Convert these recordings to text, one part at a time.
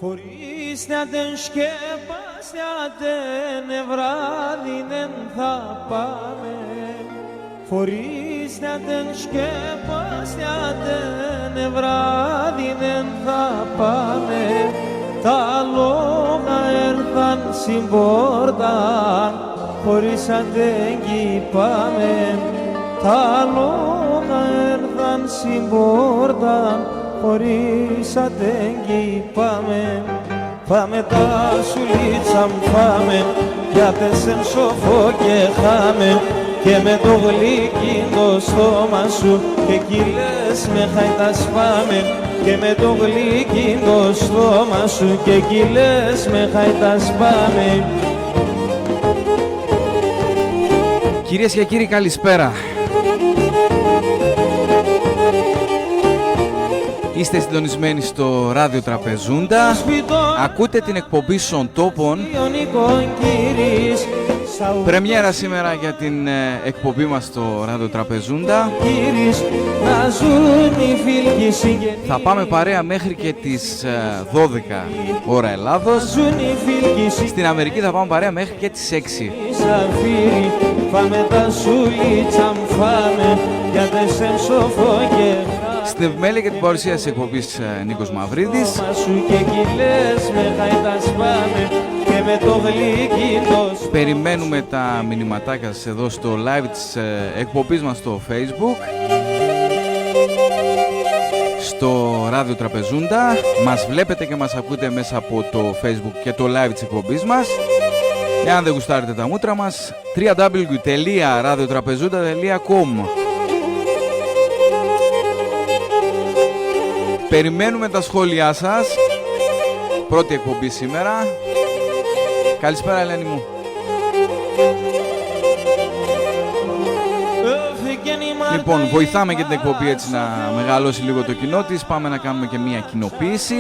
Χωρίς να την σκεπάσιατε βράδυ δεν θα πάμε. Χωρίς να την σκεπάσιατε βράδυ δεν θα πάμε. Τα λόγα έρθαν στην πόρτα, χωρίς αντέγγι πάμε. Τα λόγα έρθαν στην πόρτα, χωρίς αντέγγι πάμε. Πάμε τα σουλίτσα μου πάμε, για τέσσερ σοφό και χάμε. Και με το γλυκύντο στόμα σου και κυλές με χαϊτά σπάμε. Και με το γλυκύντο στόμα σου και κυλές με χαϊτά σπάμε. Κυρίες και κύριοι, καλησπέρα. Είστε συντονισμένοι στο ράδιο Τραπεζούντα. Ακούτε την εκπομπή Σον Τόπων. Πρεμιέρα σήμερα για την εκπομπή μας στο ράδιο Τραπεζούντα. Θα πάμε παρέα μέχρι και τις 12 ώρα Ελλάδος. Στην Αμερική θα πάμε παρέα μέχρι και τις 6. Στην επιμέλεια και την παρουσία της εκπομπής Νίκος Μαυρίδης. Περιμένουμε τα μηνυματάκια σας εδώ στο live της εκπομπής μας στο Facebook, στο ράδιο Τραπεζούντα. Μας βλέπετε και μας ακούτε μέσα από το Facebook και το live της εκπομπής μας. Εάν δεν γουστάρετε τα μούτρα μας, www.radiotrapezunda.com. Περιμένουμε τα σχόλιά σας. Πρώτη εκπομπή σήμερα. Καλησπέρα, Ελένη μου. Λοιπόν, βοηθάμε και την εκπομπή έτσι να μεγαλώσει λίγο το κοινό της. Πάμε να κάνουμε και μια κοινοποίηση.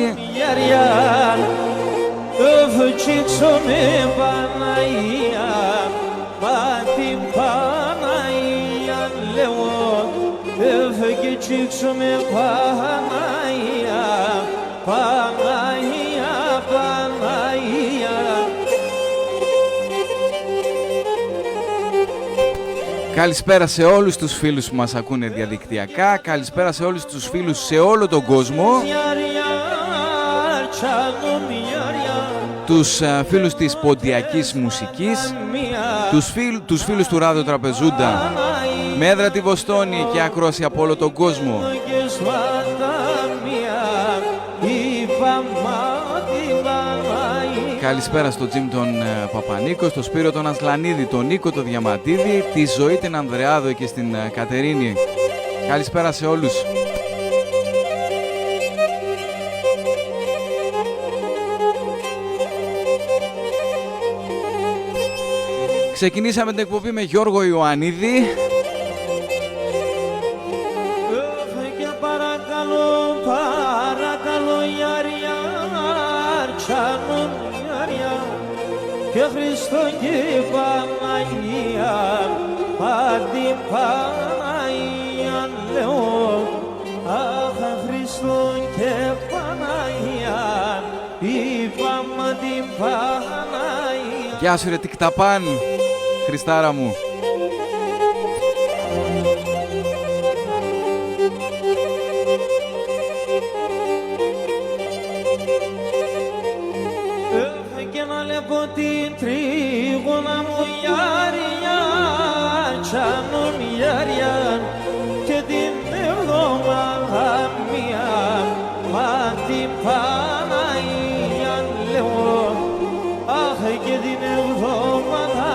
Καλησπέρα σε όλους τους φίλους που μας ακούνε διαδικτυακά. Καλησπέρα σε όλους τους φίλους σε όλο τον κόσμο. Τους φίλους της ποντιακής μουσικής. Τους φίλους του ράδιο Τραπεζούντα με έδρα τη Βοστόνη και ακρόαση από όλο τον κόσμο. Καλησπέρα στο Τζιμ τον Παπανίκο, στο Σπύρο τον Ασλανίδη, τον Νίκο τον Διαματίδη, τη Ζωή την Ανδρεάδο και στην Κατερίνη. Καλησπέρα σε όλους. Ξεκινήσαμε την εκπομπή με Γιώργο Ιωαννίδη. Και Χριστό και Παναγία, Πάτη Παναγία λέω. Αχ, Χριστό και Παναγία, είπαμε την Παναγία. Γεια σου ρε Τικταπάν, Χριστάρα μου. Την τρίγωνα μου γιάρια, τσάνουν γιάρια και την εβδομάδα μία, μα την Παναγία λέω. Αχ, και την εβδομάδα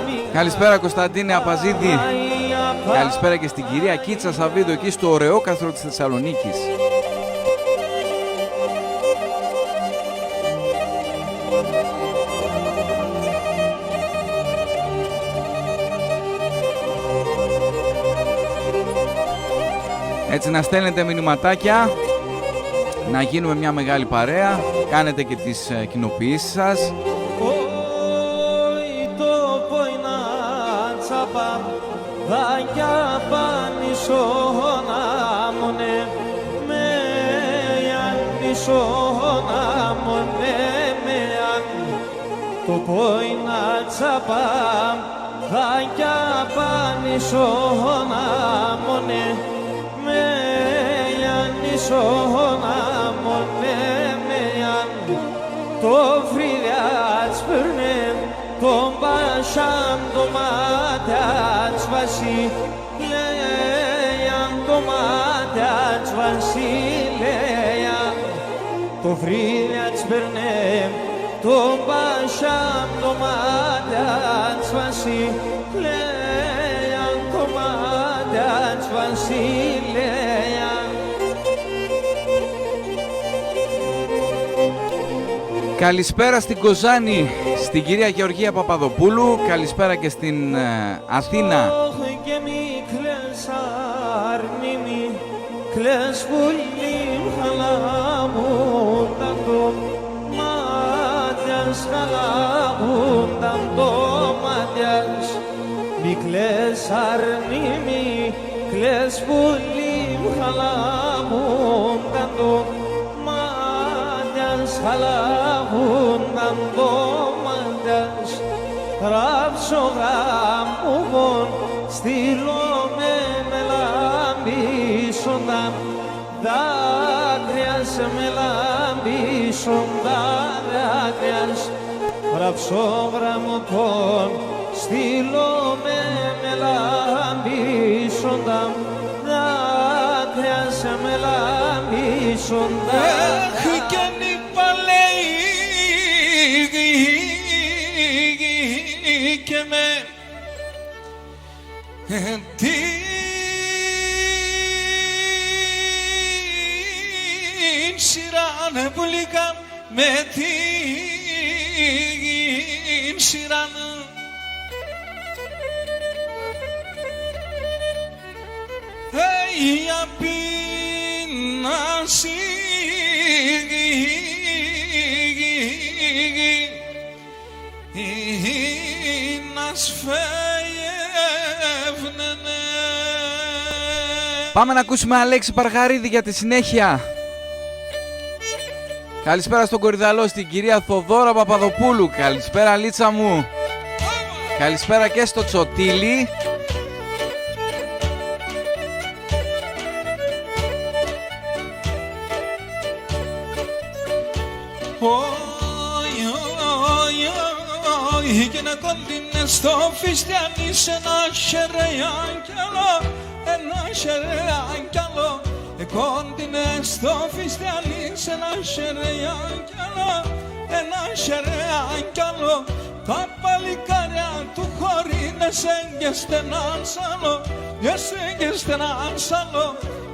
μία. Καλησπέρα Κωνσταντίνε Απαζίδη. Καλησπέρα και στην κυρία Κίτσα Σαββίδο εκεί στο ωραίο κάστρο της Θεσσαλονίκης. Έτσι να στέλνετε μηνυματάκια, να γίνουμε μια μεγάλη παρέα, κάνετε και τις κοινοποιήσεις σας. νησόνα μονέμεαν το πόινα τσαπάμ θα κι απανησόνα μονέμεαν νησόνα μονέμεαν το φρυδιάτς περνέμ τον πασάν το μάτιατς βασιλέαν το μάτιατς βασιλέαν το φρυδιάτς περνέμ τον πασάν το μάτιατς βασιλέαν το μάτιατς βασιλέαν. Καλησπέρα στην Κοζάνη, στην κυρία Γεωργία Παπαδοπούλου. Καλησπέρα και στην Αθήνα. Μικλές αρνήμι, κλαις πουλίμ χαλάμουνταν το μάτιας, χαλάμουνταν το μάτιας. Ράψω γάμουγον, στείλω με λάμπησονταν, δάκρυας με λάμπησονταν δάκρυας. Ράψω γραμμοπών, στείλω με λάμπησονταν, δάκρυας με λάμπησονταν. Αχ και νύπα λέει και με την σειράνε πουλίκα με την σειράνε. Η απεινάση να σφαίγνενε. Πάμε να ακούσουμε Αλέξη Παρχαρίδη για τη συνέχεια. Καλησπέρα στον Κορυδαλό, στην κυρία Θοδόρα Παπαδοπούλου. Καλησπέρα Λίτσα μου. Καλησπέρα και στο Τσοτήλι. Και να κοντίνε στο φιστιάνι σε ένα χερεάν κι άλλο, ένα χερεάν κι άλλο. Κοντίνε στο φιστιάνι σε ένα χερεάν κι άλλο, ένα χερεάν κι άλλο. Τα παλικάρια του χωρίνε και στενάν σαλό, και στενάν σαλό.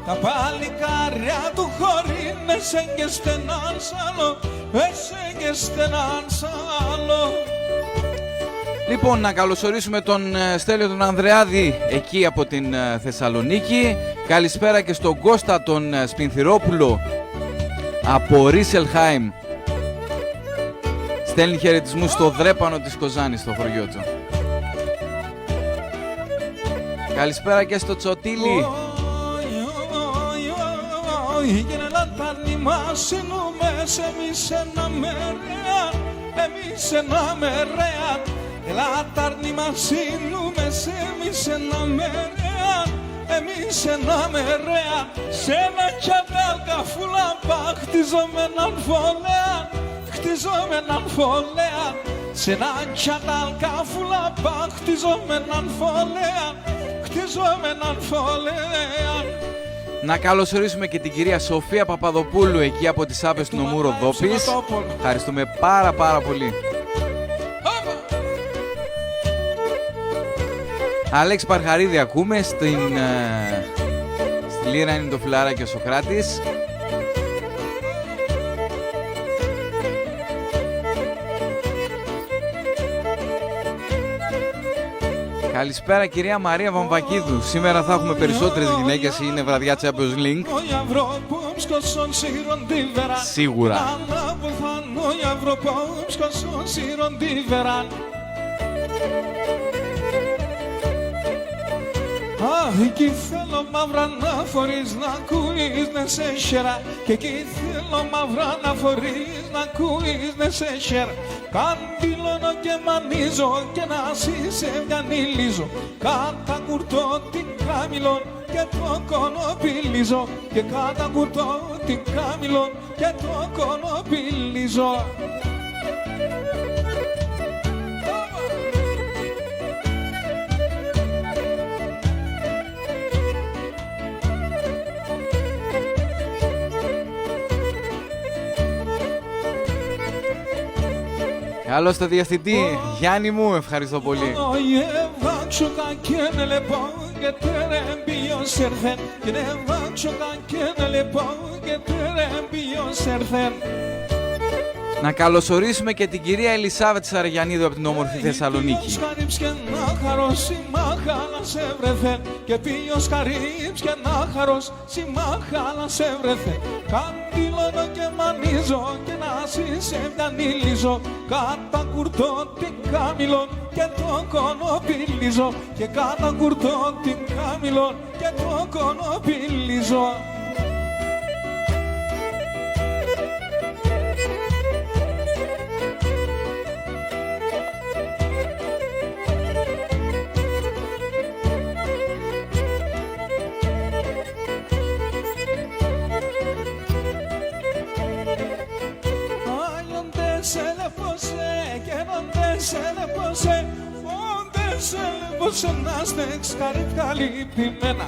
Τα παλικάρια του χωρίνε και στενάν σαλό, και στενάν σαλό. Λοιπόν, να καλωσορίσουμε τον Στέλιο τον Ανδρεάδη εκεί από την Θεσσαλονίκη. Καλησπέρα και στον Κώστα τον Σπινθυρόπουλο από Ρίσελχάιμ. Στέλνει χαιρετισμούς στο Δρέπανο της Κοζάνης, στο χωριό του. Καλησπέρα και στο Τσοτήλι. Εμείς ένα μερέα, λάταρνη μας σύνουμε, εμείς ένα μερέα, εμείς ένα μερέα. Σε ένα τσαντάλ καφούλαμπα χτιζόμεναν φωλέα, χτιζόμεναν φωλέα. Σε ένα τσαντάλ καφούλαμπα χτιζόμεναν φωλέα, χτιζόμεναν φωλέα. Να καλωσορίσουμε και την κυρία Σοφία Παπαδοπούλου εκεί από τις Άπες του νομού Ροδόπης. Ευχαριστούμε πάρα πολύ. Αλέξη Παρχαρίδη ακούμε, στη λύρα είναι το φιλαράκι ο Σοκράτης. Καλησπέρα κυρία Μαρία Βαμβακίδου. Σήμερα θα έχουμε περισσότερες γυναίκες, είναι βραδιά Champions League. Σίγουρα. Εκεί θέλω μαύρα να φορείς, να ακούεις, να σε χέρα. Και εκεί θέλω μαύρα να φορείς, να ακούεις, να σε χέρα. Καντήλωνω και μανίζω και να σε βιανιλίζω. Κατακουρτώ την κάμιλον και το κονοπιλίζω. Και κατακουρτώ την κάμιλον και το κονοπιλίζω. Καλώς το διευθυντή, Γιάννη μου, ευχαριστώ πολύ. Να καλωσορίσουμε και την κυρία Ελισάβετ Σαραγιαννίδου από την όμορφη Θεσσαλονίκη. Και ποιος χαρίψ και να χαρός συμμάχαλα σε βρέθε. Καντήλωνω και μανίζω και να σε βιανιλίζω. Κατακουρτώ την κάμιλον και το κονοπιλίζω. Και κατακουρτώ την κάμιλον και το κονοπιλίζω. Να στέξ χαρικαλυπημένα.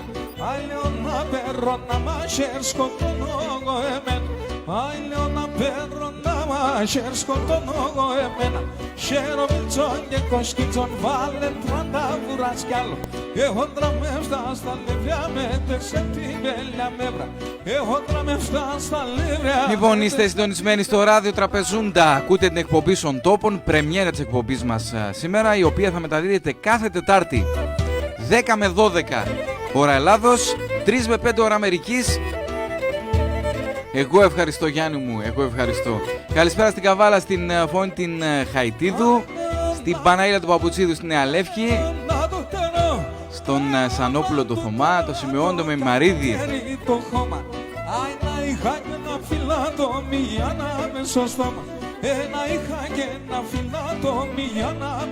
Άλλο να παίρνω να μάχερ σκοτώνω εγώ εμένα. Άλλο να παίρνω να μάχερ σκοτώνω εγώ εμένα. Χαίρο μιλτσόν και κοσκίτσον βάλε 30 βουράς κι άλλο. Έχω τραμεύστα στα λευριά με τεσσέ την βέλια μεύρα. Έχω τραμεύστα στα λευριά. Λοιπόν, είστε συντονισμένοι στο ράδιο Τραπεζούντα. Ακούτε την εκπομπή των τόπων, πρεμιέρα της εκπομπής μας σήμερα, η οποία θα μεταδίδεται κάθε Τετάρτη 10 με 12 ώρα Ελλάδος, 3 με 5 ώρα Αμερικής. Εγώ ευχαριστώ, Γιάννη μου, εγώ ευχαριστώ. Καλησπέρα στην Καβάλα, στην Φόνη την Χαϊτίδου, στην Παναήλα του Παπουτσίδου στην Νέα Λεύκη, στον Σανόπουλο το Θωμά, το Σιμεών το Μεμαρίδη.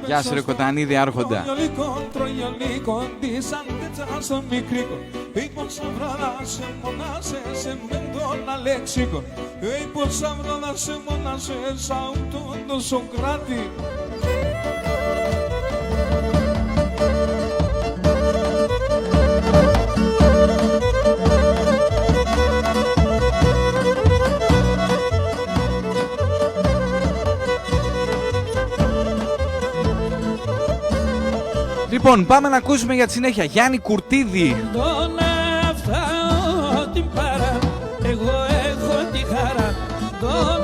Γεια σου ρε Κοτανίδη Άρχοντα. Λοιπόν, πάμε να ακούσουμε για τη συνέχεια Γιάννη Κουρτίδη. Τον έφταω την παρά, εγώ έχω τη χαρά. Τον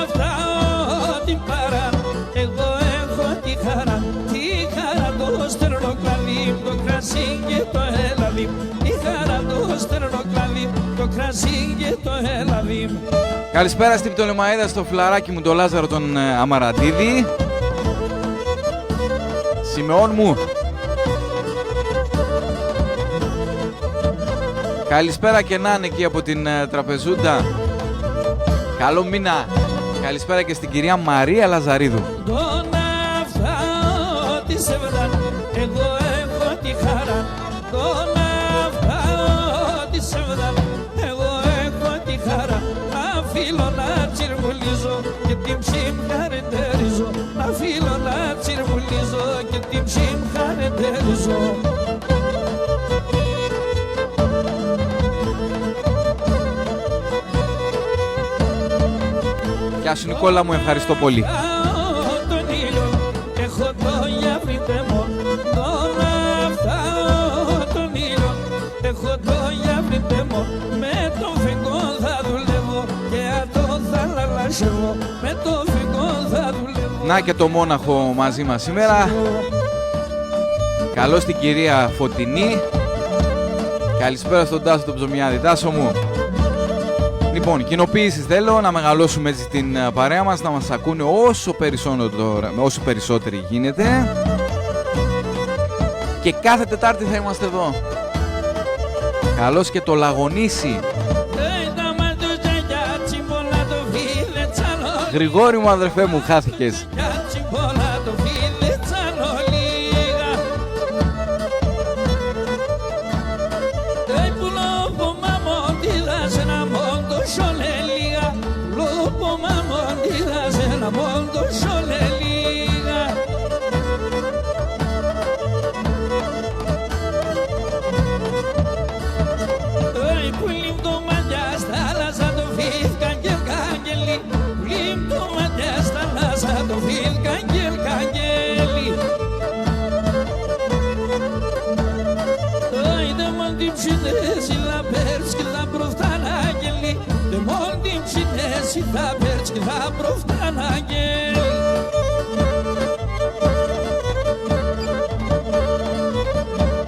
έφταω την παρά, εγώ έχω τη χαρά. Τη χαρά το στερνοκλαδί, το κρασί και το έλαδι. Τη χαρά το στερνοκλαδί, το κρασί και το έλαδι. Καλησπέρα στην Πτολεμαΐδα, στο φιλαράκι μου, τον Λάζαρο τον Αμαραντίδη. Σιμεών μου. Καλησπέρα και να είναι εκεί από την Τραπεζούντα. Καλό μήνα. Καλησπέρα και στην κυρία Μαρία Λαζαρίδου. Τον έφταω τη σεβδά, εγώ έχω τη χαρά. Τον έφταω τη σεβδά, εγώ έχω τη χαρά. Αφήνω να τσιρμουλίζω και την ψυμχαρετερίζω. Αφήνω να τσιρμουλίζω και την ψυμχαρετερίζω. Γεια σου Νικόλα μου, ευχαριστώ πολύ. Τον ήλιο έχω το γιαβριτεμό. Τον έφταω τον ήλιο έχω το γιαβριτεμό. Με το φεγγό θα δουλεύω και το θα λαλασεύω. Με το φεγγό θα δουλεύω. Να και το μόναχο μαζί μας σήμερα. Καλώς την κυρία Φωτεινή. Καλησπέρα στον Τάσο τον Ψωμιάδη. Τάσο μου. Λοιπόν, κοινοποίησεις θέλω, να μεγαλώσουμε έτσι την παρέα μας, να μας ακούνε όσο περισσότεροι γίνεται. και κάθε Τετάρτη θα είμαστε εδώ. Καλώς και το Λαγονίσι. Γρηγόρη μου, αδερφέ μου, χάθηκες.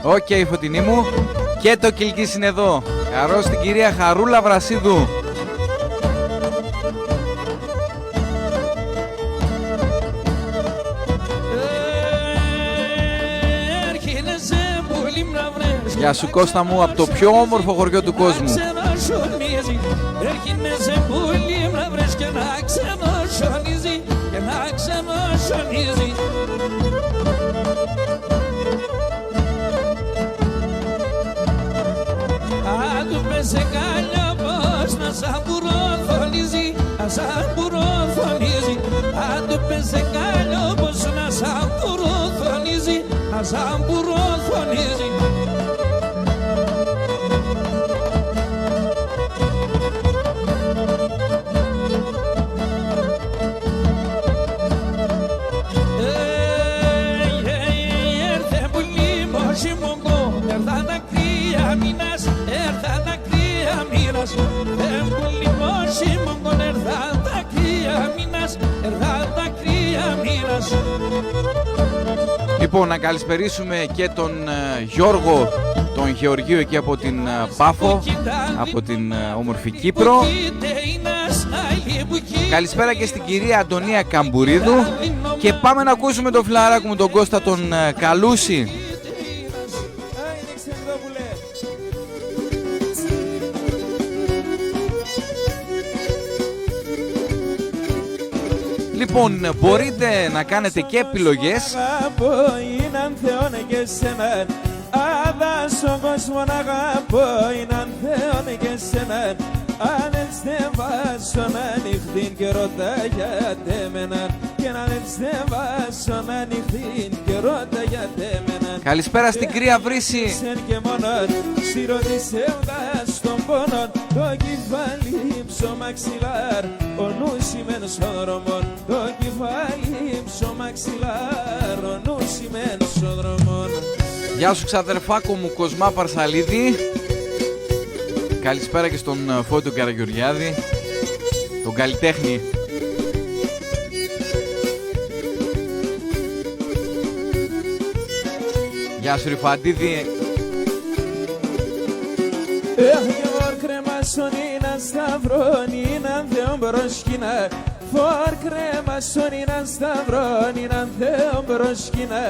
Οκ, Φωτεινή μου. Και το Κιλκής είναι εδώ. Χαρώ στην κυρία Χαρούλα Βρασίδου. Γεια σου Κώστα μου, από το πιο όμορφο χωριό του κόσμου. Λοιπόν, να καλησπερίσουμε και τον Γιώργο, τον Γεωργίου εκεί από την Πάφο, από την όμορφη Κύπρο. Καλησπέρα και στην κυρία Αντωνία Καμπουρίδου. Και πάμε να ακούσουμε τον φιλαράκο μου, τον Κώστα τον Καλούση. Λοιπόν, μπορείτε να κάνετε και επιλογές. Καλησπέρα στην Κρία Βρύση. Το κεφάλι ψωμαξιλάρ, ο νους σημαίνος ο δρομών. Το κεφάλι ψωμαξιλάρ, ο νους σημαίνος ο δρομών. Γεια σου ξαδερφάκο μου Κοσμά Παρσαλίδη. Καλησπέρα και στον Φώτιο Καραγιουριάδη, τον καλλιτέχνη. Γεια σου Ρυφαντίδη. Κρεμασονίνα σταυρόνινα θεόν προσκυνά. Φορ κρεμασονίνα σταυρόνινα θεόν προσκυνά.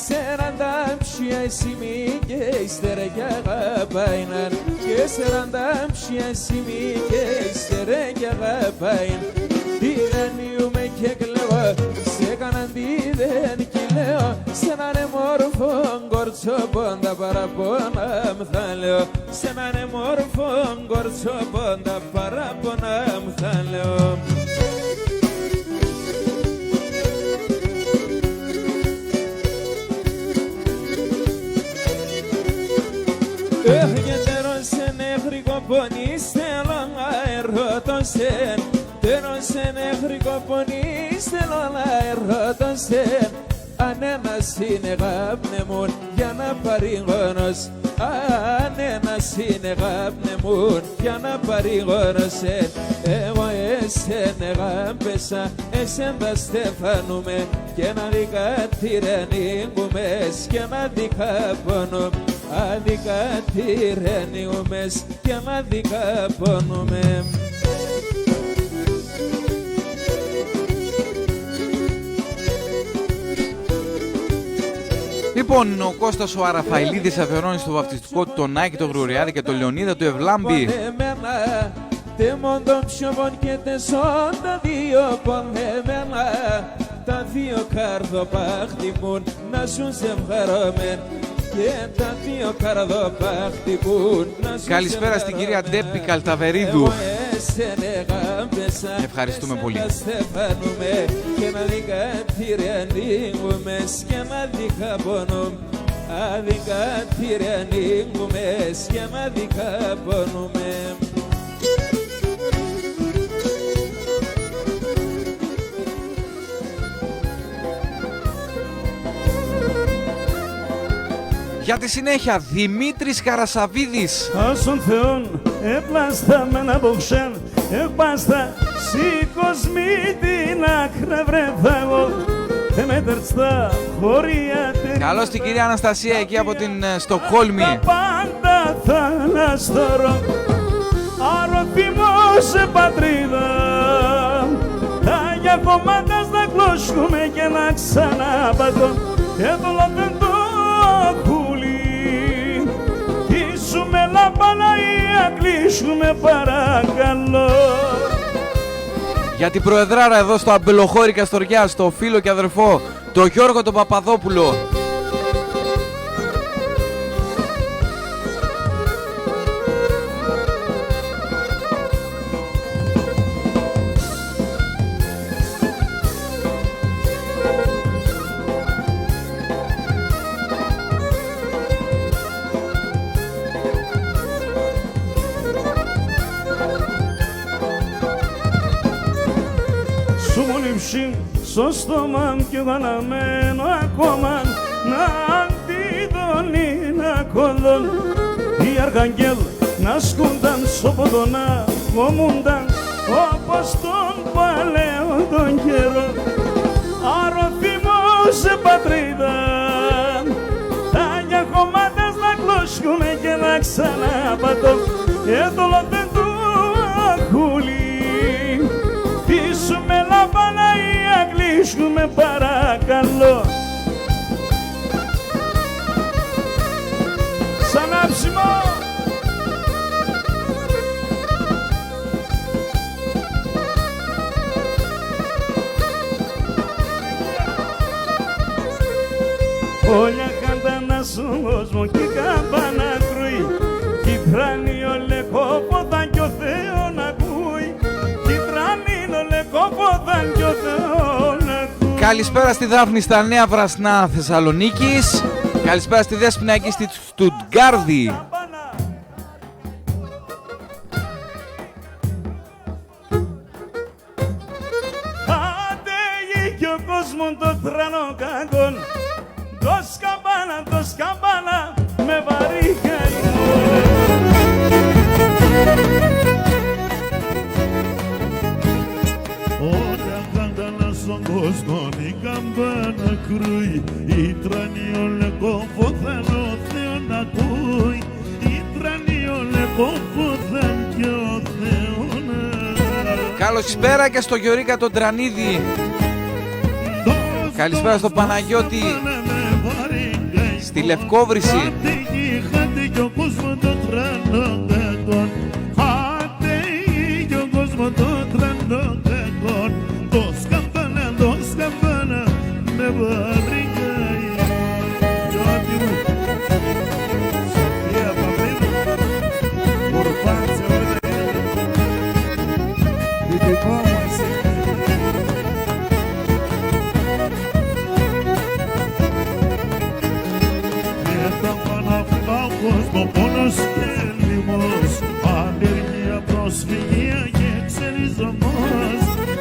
Σεραντάμψια εσημί και υστερεγιά αγαπάιναν. Και σεραντάμψια εσημί και υστερεγιά αγαπάιν. Τηγανιούμε και κλαίω, σε έκαναν τι δεν κυλαίω. Σ' έναν μόρφο κορτσόποντα παραπονά μ' θα λέω. Σ' έναν μόρφο κορτσόποντα παραπονά μ' θα λέω. Έχετε νεχρικό πονή στέλνω αερότοσεν. Τέρωσε νεχρικό πονή στέλνω αερότοσεν. Αν ένας είναι γάπνεμουν για να παρηγόνος. Αν ένας είναι γάπνεμουν για να παρηγόνωσεν. Εγώ εσένε γάμπεσα, εσέν τα στεφανούμε. Και να δικά τυρενίγουμες και να δικά πονούμε. Άδικα τυρενίγουμες και να δικά πονούμε. Λοιπόν, Λοιπόν, ο Κώστας ο Αραφαηλίδης αφιερώνει στο βαπτιστικό του τον Άκη, τον Γρουριάδη και τον Λεωνίδα του Ευλάμπη. Τεμόντων πιοβών και τεσόντα δύο πονεμένα. Τα δύο καρδοπά χτυπούν να σου ζευγαρωμέν. Και τα δύο καρδοπά χτυπούν να σου. Καλησπέρα στην κυρία Ντέπη Καλταβερίδου. Ευχαριστούμε πολύ. Και να δικατηριανίγουμε και να δικαπονούμε. Αδικατηριανίγουμε και να δικαπονούμε. Για τη συνέχεια, Δημήτρης Καρασαβίδης. Όσον Θεόν έπλαστα με ένα μποξέν, έπαστα σηκωσμή την άκρα βρεθά εγώ. Εμέτερτστα χωρία την... Καλώς την κυρία Αναστασία εκεί από την Στοκχόλμη. Τα πάντα θα αναστορώ, αρωθυμώ πατρίδα. Τα για κομμάτας να κλώσουμε και να ξαναπατώ. Έδωλα δεν το κούλι, κλείσουμε λαμπαναία, κλείσουμε παρακαλώ. Για την προεδράρα εδώ στο Αμπελοχώρη Καστοριά, στο φίλο και αδερφό, το Γιώργο τον Παπαδόπουλο. Στο στόμα μου κι εγώ αναμένω ακόμα να αντιδώνει να κολλών. Οι αργαγγέλ να σκούνταν σώποδο να κομμούνταν όπως τον παλαιό τον καιρό. Αρωθυμώ πατρίδα, τα για κομμάτες να κλώσουμε και να ξαναπατώ. Έδωλο δεν του ακούλει, πείσουμε λαμπαναία, κλείσουμε παρακαλώ. Σαν άψιμο. Όλια καντάνα στον κόσμο και καμπάνα κρούει, κι τράνει ο λεκόποδα κι ο Θεό να ακούει, κι τράνει ο λεκόποδα κι ο Θεό να ακούει. Καλησπέρα στη Δάφνη στα Νέα Βρασνά Θεσσαλονίκης. Καλησπέρα στη Δέσποινα εκεί στη Στουτγκάρδη. Αντέγει κι ο κόσμος το τρανό κακόν, το σκαμπάνα με βαρύ καημό. Όταν καντάνα στον κόσμο η καμπάνα κρούει, η τρανή ο λεκόφωθαν ο Θεό να ακούει, η τρανή ο λεκόφωθαν και ο Θεό να... Καλησπέρα και στο Γιωρίκα τον Τρανίδη. Καλησπέρα στο Παναγιώτη στη Λευκόβρηση. Πόνος και λοιμός, ανεργία, προσφυγία και ξεριζωμός,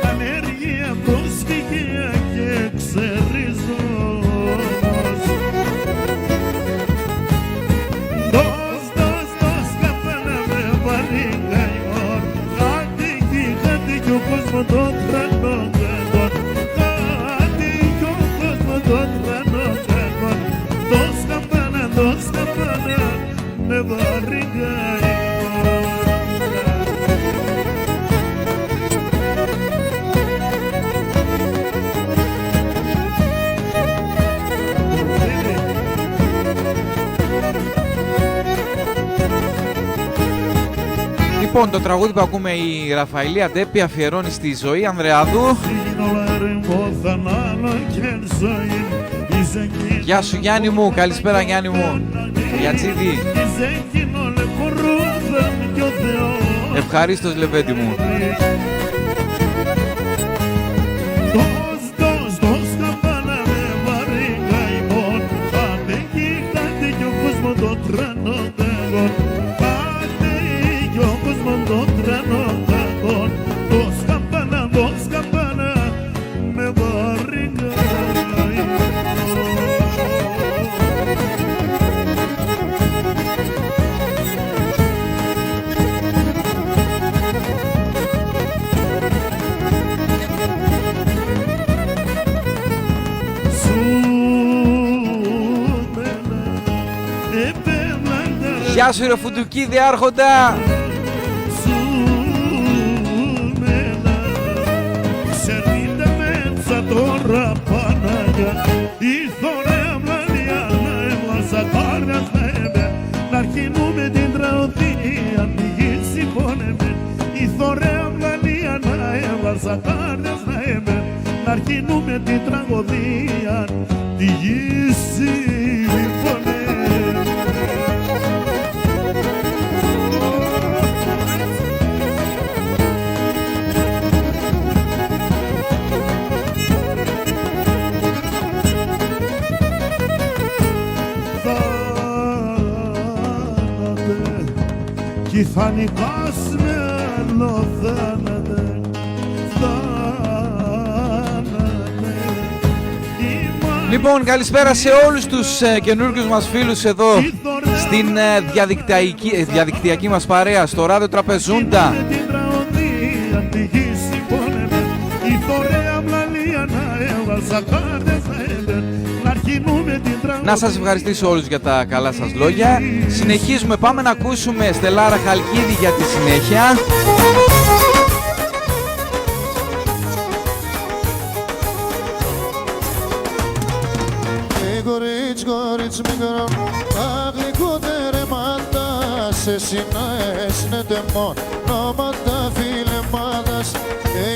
ανεργία, προσφυγία και ξεριζωμός. Δώσ' καπέλα με βαρύ καημόν, κάτι κι ο κόσμος το τρανό κακόν, κάτι κι ο κόσμος το τρανό κακόν. Δώσ' καπέλα με βαρύ καημόν. Λοιπόν, το τραγούδι που ακούμε η Ραφαηλία Ντέπη αφιερώνει στη Ζωή Ανδρεάδου. Γεια σου Γιάννη μου, καλησπέρα Γιάννη μου. Γιατσίδη. Ευχαρίστως Λεβέντη μου. Γεια σου ρε Φουντουκίδη άρχοντα. Τώρα Παναγιά η θωρέα μλανία να έβλασα τάρνας να έμπε να αρχινούμε την τραωδία τη γη σηκώνεμε η θωρέα μλανία να έβλασα τάρνας να έμπε να αρχινούμε την τραγωδία τη γη σηκώνεμε. Κι θα νικάσμενο θάνατε, Λοιπόν, καλησπέρα σε όλους τους καινούργιους μας φίλους εδώ στην διαδικτυακή μας παρέα στο ράδιο Τραπεζούντα. Να σας ευχαριστήσω όλους για τα καλά σας λόγια. Συνεχίζουμε, πάμε να ακούσουμε Στελάρα Χαλκίδη για τη συνέχεια. Κορίτσι μικρό, τα γλυκότερεματα σε συναέσνεται μονόματα φιλεμάτας.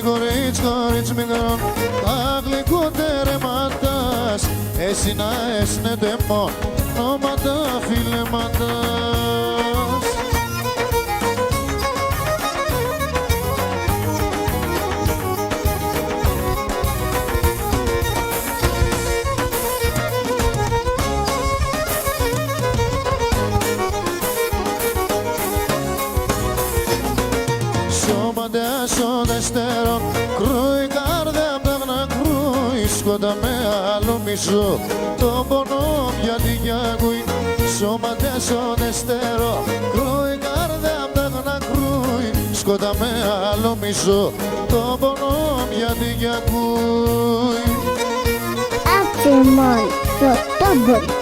Κορίτσι μικρό, τα γλυκότερεματα εσύ να έσνετε μονόματα φιλεμάτας. Σώματιάσω δεστερό, κρούει καρδιά απ' τα γνα κρούει, σκότα με άλλο μισό, το πονό πια τι ακούει. Σώματιάσω δεστερό, κρούει καρδιά απ' τα γνα κρούει, σκότα με άλλο μισό, το πονό πια τι ακούει. Άκουμον πρωτόμπολ.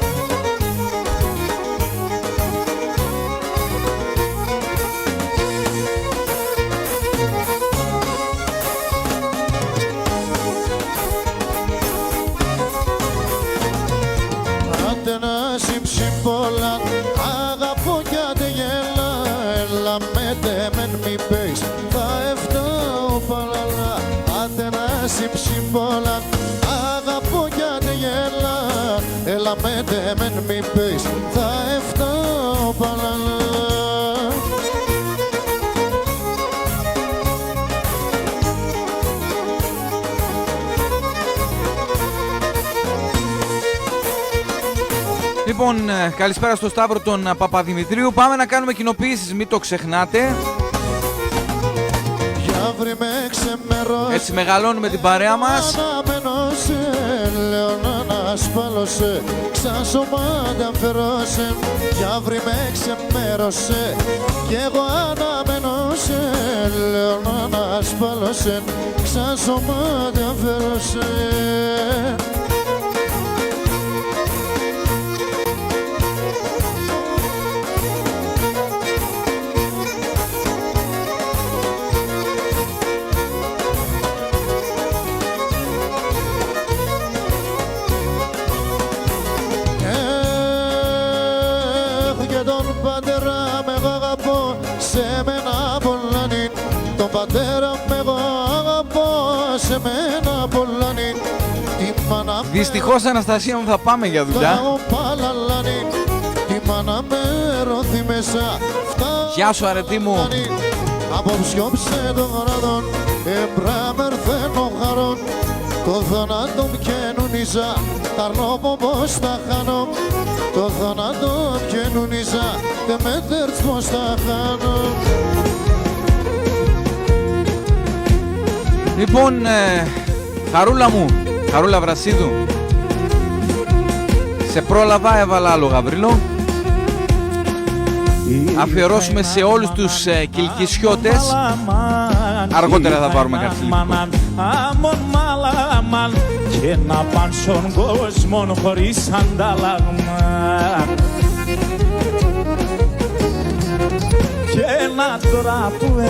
Πολλά αγαπώ κι άντε γέλα, έλα με τέμεν μη πεις, θα έφταω παλαλά. Άντε να σύψει πολλά, αγαπώ κι άντε γέλα, έλα με τέμεν μη πεις, θα έφταω παλαλά. Λοιπόν, καλησπέρα στο Σταύρο τον Παπαδημητρίου. Πάμε να κάνουμε κοινοποιήσεις, μην το ξεχνάτε. Έτσι μεγαλώνουμε την παρέα μας. Ασφάλωσε, σαν σωμάτα φερόσε, κι αύριο με ξεμέρωσε, κι εγώ αναμένωσε, λέω να ασφάλωσε, σαν σωμάτα φερόσε. Σε μένα πολλά σε μένα πολλάνει. Τη μάνα Δυστυχώς, Αναστασία μου, θα πάμε για δουλειά. Τη μάνα με ρώθη μέσα. Γεια σου, αρετή μου. Απόψιόψε το γράδον, εμπράμερθεν ο χαρόν. Το θανάτο μου καινούνιζα, αρνώ πως τα χάνω. Το θανάτο μου καινούνιζα, δε με δέρτς πως τα χάνω. Λοιπόν, Χαρούλα μου, Χαρούλα Βρασίδου, σε πρόλαβα, έβαλα άλλο Γαβρίλο. Αφιερώσουμε σε όλους τους κιλκισιώτες. Αργότερα θα πάρουμε κάτι λίγο. Και να πάνε στον κόσμο χωρίς αντάλλαγμα. Και να τώρα που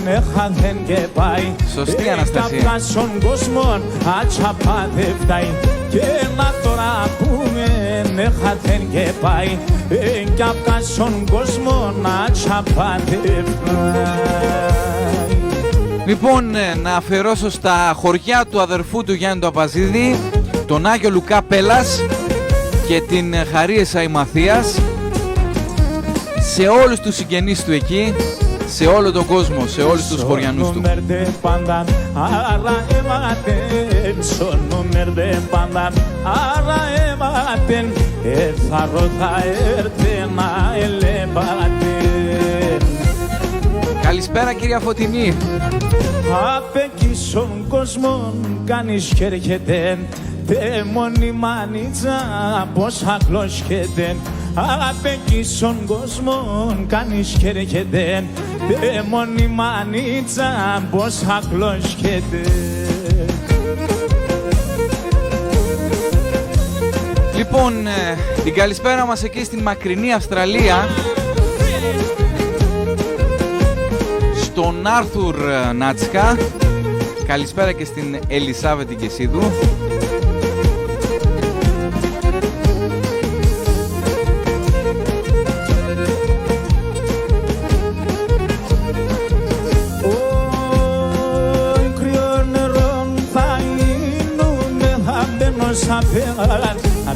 έχαν και πάει. Σωστή, Αναστασία. Κάπλα στον κόσμο ατσαπάτε φτάει. Και να τώρα που έχαν και πάει. Κάπλα στον κόσμο ατσαπάτε φτάει. Λοιπόν, να αφιερώσω στα χωριά του αδερφού του Γιάννη του Απαζίδη, τον Άγιο Λουκά Πέλας και την Χαρίεσα η Μαθίας, σε όλους τους συγγενείς του εκεί, σε όλο τον κόσμο, σε όλους τους χωριανούς του. Καλησπέρα, κυρία Φωτεινή. Απ' εκεί στον κόσμο κανείς κι έρχεται, τε μόνη μανίτσα πως αγλώσκεται. Απ' εκεί στον κόσμο κανείς κι έρχεται, τε μόνη μανίτσα πως αγλώσκεται. Λοιπόν, την καλησπέρα μας εκεί στην μακρινή Αυστραλία, στον Άρθουρ Νάτσικα. Καλησπέρα και στην Ελισάβετ την Κεσίδου.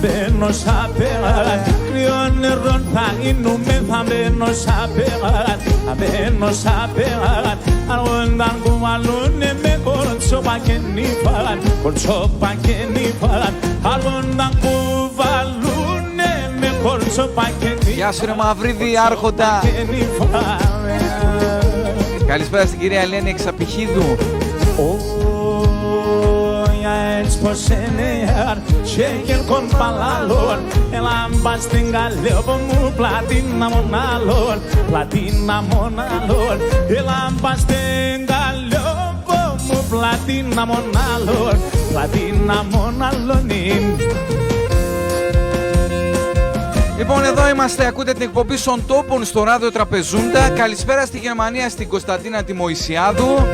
Μπαίνω σαν πέραν, κρύο νερό θα γίνουμε, θα μπαίνω σαν πέραν, μπαίνω σαν πέραν. Αργόνταν κουβαλούνε με κορτσόπα και νύφαν, κορτσόπα και νύφαν. Αργόνταν κουβαλούνε με κορτσόπα και νύφαν. Γεια σου ρε Μαυρίδη Άρχοντα. Καλησπέρα στην κυρία Ελένη Εξαπηχίδου. Έτσι πως είναι και ελκόν παλάλων. Ελάμπα στην καλέπο μου πλατίνα μονάλων, πλατίνα μονάλων. Ελάμπα στην καλέπο μου πλατίνα μονάλων, πλατίνα μονάλων. Λοιπόν, εδώ είμαστε, ακούτε την εκπομπή Σον Τόπων στο ράδιο Τραπεζούντα. Καλησπέρα στη Γερμανία, στην Κωνσταντίνα τη Μωυσιάδου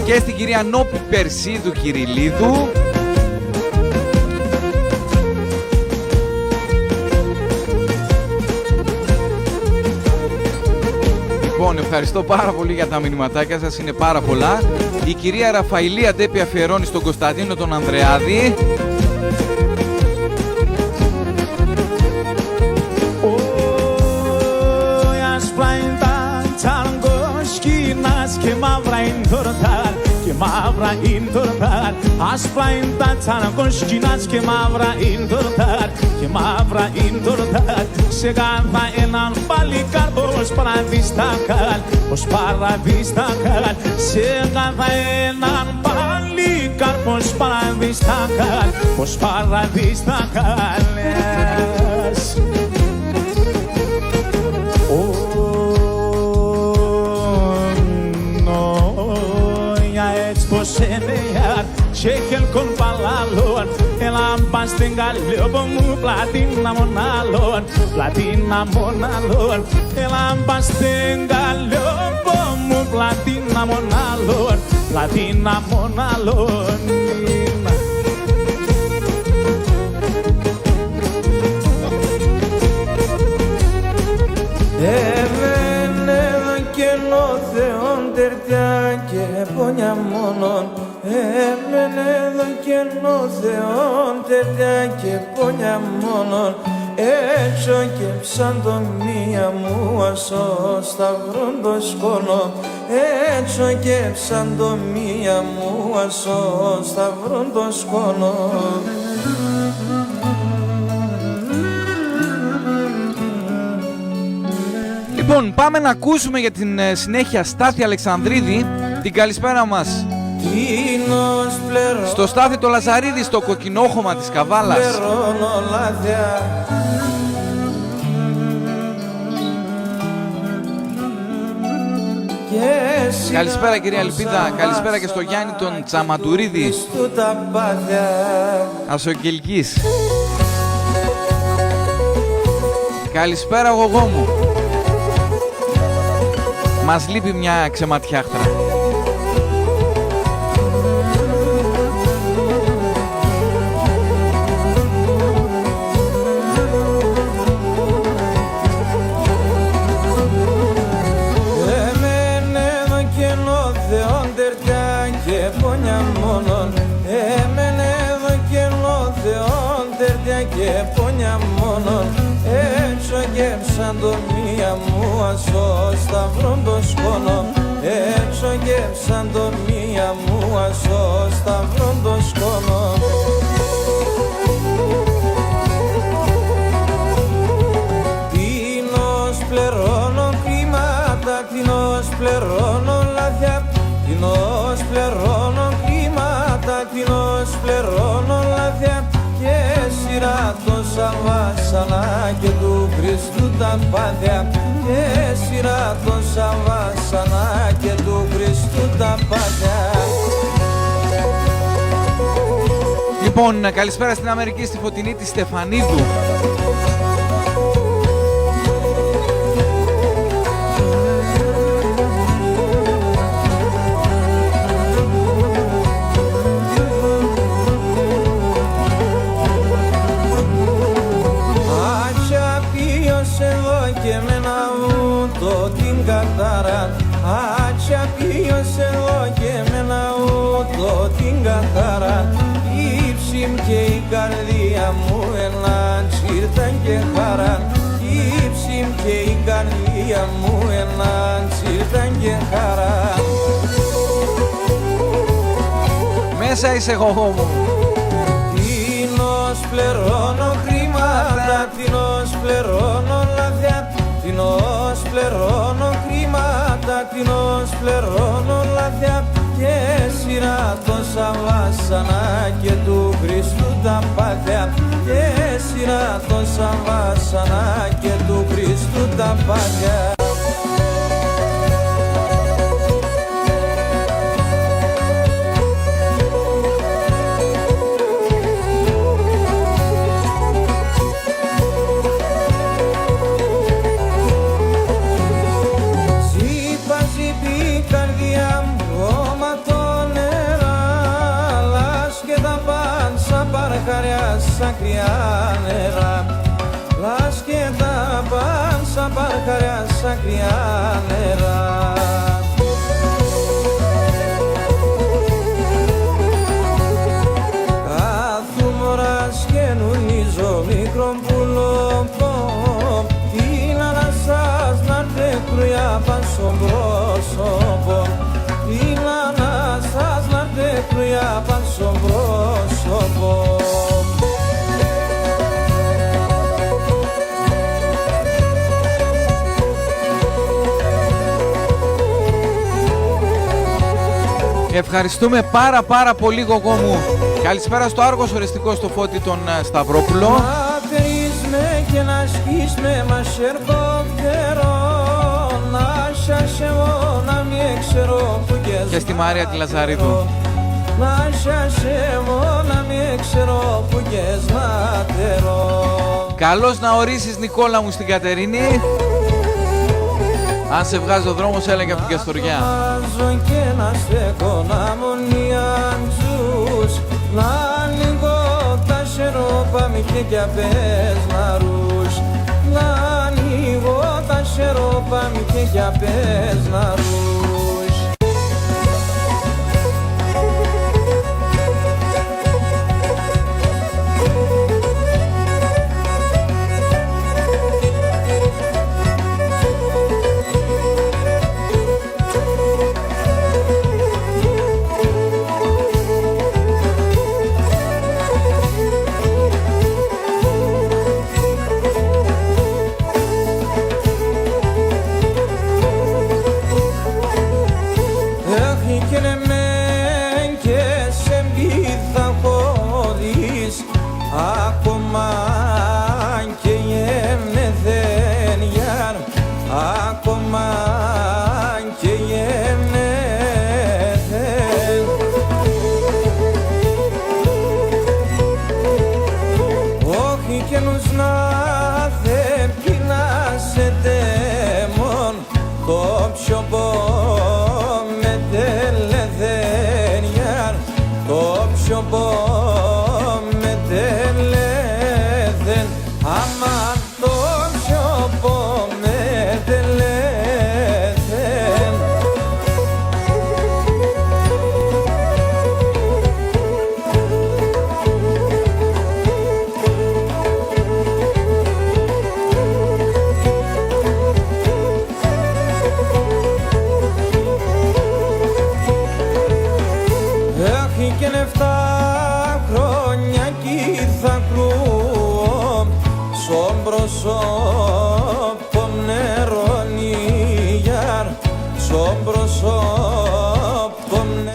και στην κυρία Νόπη Περσίδου Κυριλίδου. Λοιπόν, ευχαριστώ πάρα πολύ για τα μηνυματάκια σας, είναι πάρα πολλά. Η κυρία Ραφαηλή Αντέπη αφιερώνει στον Κωνσταντίνο τον Ανδρεάδη. Και μαύρα είναι τορτάρ, και μαύρα είναι τορτάρ. Άσπρα είναι τα τσαρακοσκινάς και μαύρα είναι τορτάρ, και μαύρα είναι τορτάρ. Σε κάθε έναν παλικάρ πως παραδίστακαν, πως παραδίστακαν. Σε κάθε έναν παλικάρ πως παραδίστακαν, πως παραδίστακαν. Και χελκόν παλάλων, ελάμπα στην καλέπο μου πλατίνα μονάλων, πλατίνα μονάλων. Ελάμπα στην καλέπο μου πλατίνα μονάλων, πλατίνα μονάλων. Εβαίνε κενό θεόν τερτιά και πόνια μόνον. έμενε εδώ κενό Θεόν τερτιά και πόνια μόνον έξω και ψαντομία μου ασώ σταυρών το σκόνο έξω και ψαντομία μου ασώ σταυρών το σκόνο. Λοιπόν, πάμε να ακούσουμε για την συνέχεια Στάθη Αλεξανδρίδη την καλησπέρα μας στο Στάθη το Λαζαρίδη στο κοκκινόχωμα της Καβάλας. Καλησπέρα κυρία Ελπίδα, καλησπέρα και στο Γιάννη τον Τσαματουρίδη Ασογγελικής. Καλησπέρα γογό μου. Μας λείπει μια ξεματιάχτρα. Έμενε εδώ κενό Θεόν τερτιά και πόνια μόνον έμενε εδώ κενό Θεόν τερτιά και πόνια μόνον έξω και ψαντομία μου ασώ σταυρών το σκόνο έξω και ψαντομία μου ασώ σταυρών το σκόνο. Τίνος πληρώνω χρήματα, τίνος πληρώνω λάθια, τίνος πληρώνω χρήματα, τίνος πληρώνω λάθια και σειρά τόσα βάσανα και του Χριστού τα πάθια και σειρά τόσα βάσανα και του Χριστού τα πάθια. Λοιπόν, καλησπέρα στην Αμερική, στη Φωτεινή τη Στεφανίδου. Και μένα ούτω την κατάρα άτια ποιος εδώ και μένα ούτω την κατάρα ύψιμ και η καρδία μου έναν τσίρταν και χαρά ύψιμ και η καρδία μου έναν τσίρταν και χαρά. Μέσα είσαι γογό μου. Τίνος πληρώνω χρήματα, τίνος πληρώνω λάθια, τίνος πληρώνω χρήματα, τίνος πληρώνω λάθια και σειρά τόσα βάσανα και του Χριστού τα πάθια και σειρά τόσα βάσανα και του Χριστού τα πάθια. Σαν κρυά νερά, λας και τα παν σαν παρχαριά σαν κρυά νερά. Κάθου μωράς και νουνίζω μικρόν πουλό την ανασάς να ρτε κρουιά παν στον πρόσωπο την ανασάς να ρτε κρουιά παν στον πρόσωπο. Ευχαριστούμε πάρα πολύ γογό μου. Καλησπέρα στο Άργος οριστικό στο Φώτη τον Σταυρόπουλο. Να με και να σκείς με μασερκοφτερό να σας εγώ να μη ξέρω που και στη Μαρία τη Λαζαρίδου. Να σας εγώ να μη ξέρω που και σνάτερο. Καλώς να ορίσεις Νικόλα μου στην Κατερίνη. Αν σε βγάζει ο δρόμος έλεγε από την Καστοριά. Και να στέκω να μονιάντζους να ανοίγω τα σερόπα μη και απές να ρούς να ανοίγω τα σερόπα μη και απές να ρούς. με και σε μη θα χωρίς ακόμα και γέμνε δεν γιάρ ακόμα και γέμνε δεν όχι και νους να δεν πεινάσετε μόν το πιο με τελεδέν γιάρ το πιο με τελεδέν άμα το πιο με τελεδέν έχει και 7 χρόνια κι θα κρούω στον προσώπο νερονίγιαρ στον προσώπο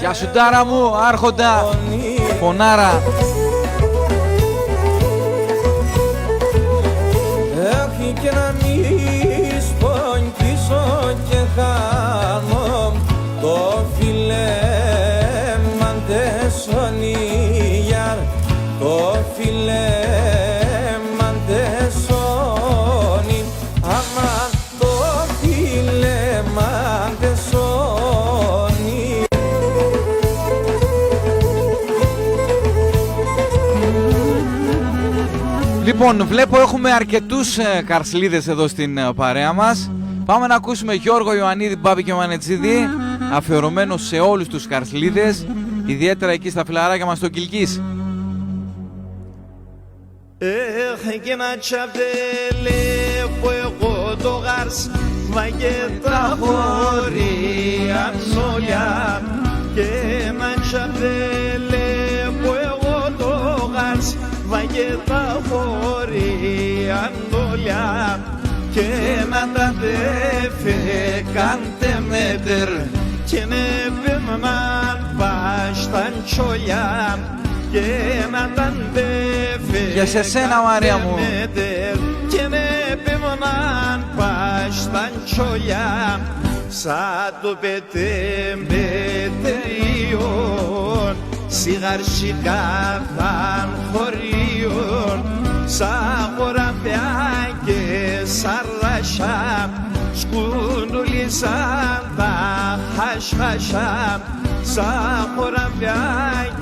Γεια σου Τάρα μου, άρχοντα, φωνάρα. έχει και να μη σπογγίσω και χάνω το φιλέ μαντεσονίγιαρ το φιλέ μαντεσόνι άμα το φιλέ μαντεσόνι Λοιπόν, βλέπω έχουμε αρκετούς καρσλίδες εδώ στην παρέα μας. Πάμε να ακούσουμε Γιώργο Ιωαννίδη, Μπάμπη και Μανετζίδη, αφιερωμένο σε όλους τους καρσλίδες, ιδιαίτερα εκεί στα φιλαράκια μας στο Κιλκής. Έχει και ένα τσαβέλε που εγώ το γάρς βαγε τα χωρία νόλια και ένα τσαβέλε που εγώ το γάρς βαγε τα χωρία νόλια και να τα δέφε κάντε μέτερ και με πέμαν πάσταν τσόλια και να τα δέφε Για σε σένα Μαρία μου. και με πέμαν πάσταν τσόλια σαν το πετεμετεριόν σιγαρσικά θαν χωρίων σαν χωραπιά και σαρρασιά σκουντουλίσαν τα χασχασιά σαν χωραπιά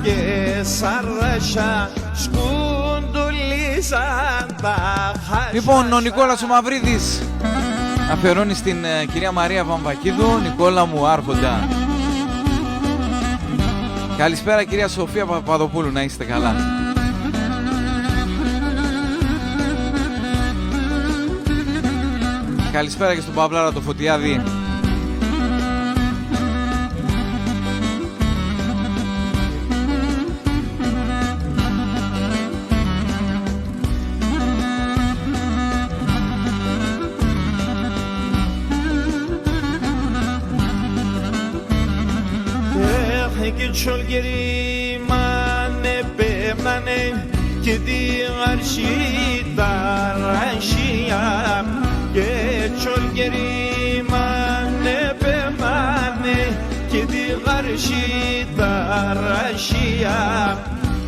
και σαρρασιά σκουντουλίσαν τα χασχασιά. Λοιπόν, ο Νικόλας ο Μαυρίδης αφιερώνει στην κυρία Μαρία Βαμβακίδου. Νικόλα μου, άρχοντα. Καλησπέρα κυρία Σοφία Παπαδοπούλου, να είστε καλά. Καλησπέρα και στον Παυλάρα το Φωτιάδη. και τσολγερί μάνε πέμανε και τη γαρσί τα ρασιά και τσολγερί μάνε πέμανε και τη γαρσί τα ρασιά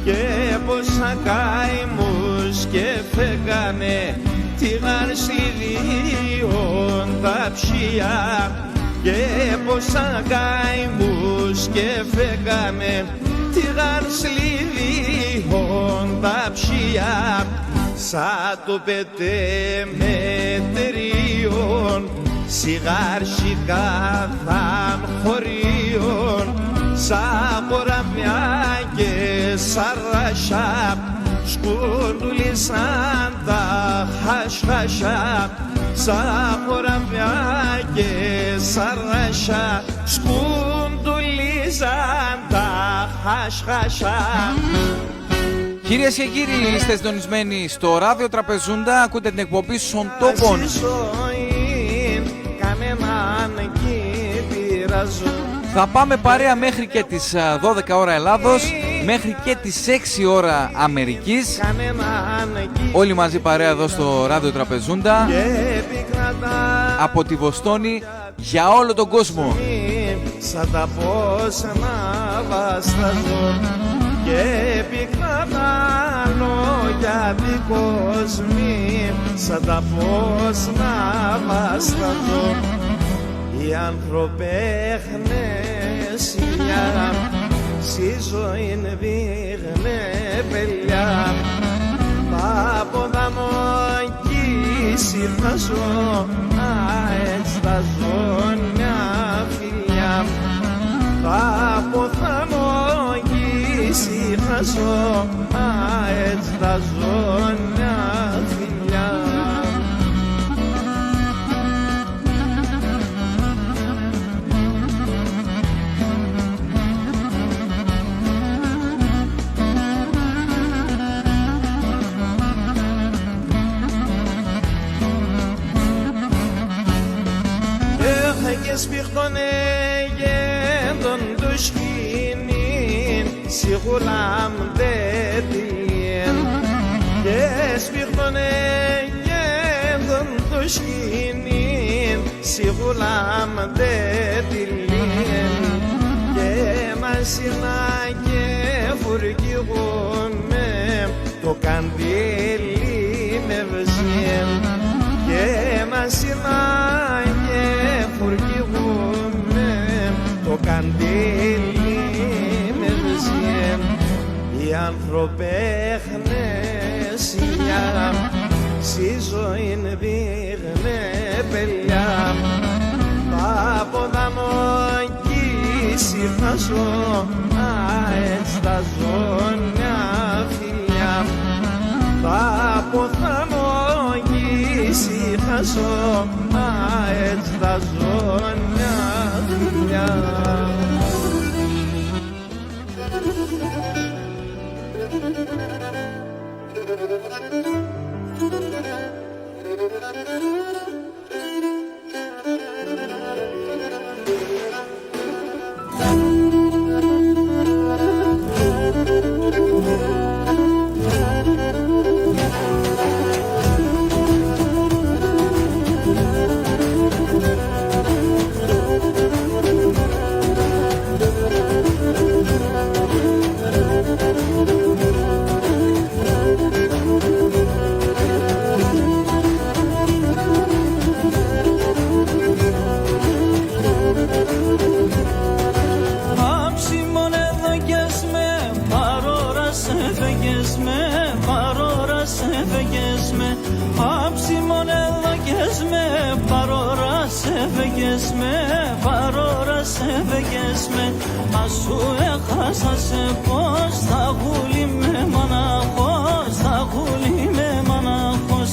και πόσα καημούς και φεγάνε τη γαρσιδίων τα ψιά και πόσα καημούς και φεγάνε τη γαρσλίδιον τα ψιά σαν το πετεμετερίον σιγάρσικα θαν χωρίων σαν χωραπιά και σαρρασιά σκουντουλίσαν τα χασχασιά σαν χωραπιά και σαρρασιά σκουντουλίσαν τα χασχασιά. Κυρίες και κύριοι, είστε συντονισμένοι στο ράδιο Τραπεζούντα, ακούτε την εκπομπή στον τόπον. Θα πάμε παρέα μέχρι και τις 12 ώρα Ελλάδος, μέχρι και τις 6 ώρα Αμερικής. Όλοι μαζί παρέα εδώ στο Ράδιο Τραπεζούντα, από τη Βοστόνη για όλο τον κόσμο. Σαν τα πώς να βαστάζω και πυκνά τα λόγια κόσμοι, σαν τα πώς να βαστάζω. Οι άνθρωπέχνε σιλιά, στη ζωή δείχνε πελιά. Από δαμόκι συρφάζω, έτσι θα ζω μια φιλιά. Από δαμόκι συρφάζω, έτσι θα ζω μια φιλιά. Και σπίχτωνε γέντον του σκηνήν, σιγούλα μδε τυλίν. Και σπίχτωνε γέντον του σκηνήν, σιγούλα μδε τυλίν. Και μασίνα και φουρκίγουνε, το καντήλι με βζίν. Και μασίνα και φουρκίγουνε, το καντήλι με βζίν. Οι άνθρωπέχνε σιλιά, στη ζωή δείχνε πελιά. Από δαμόκι συρφάζω, έτσι θα ζω μια φιλιά. Από δαμόκι συρφάζω, έτσι θα ζω μια φιλιά. Σου έχασα σε πώς θα γούλει με μοναχός, θα γούλει με μοναχός.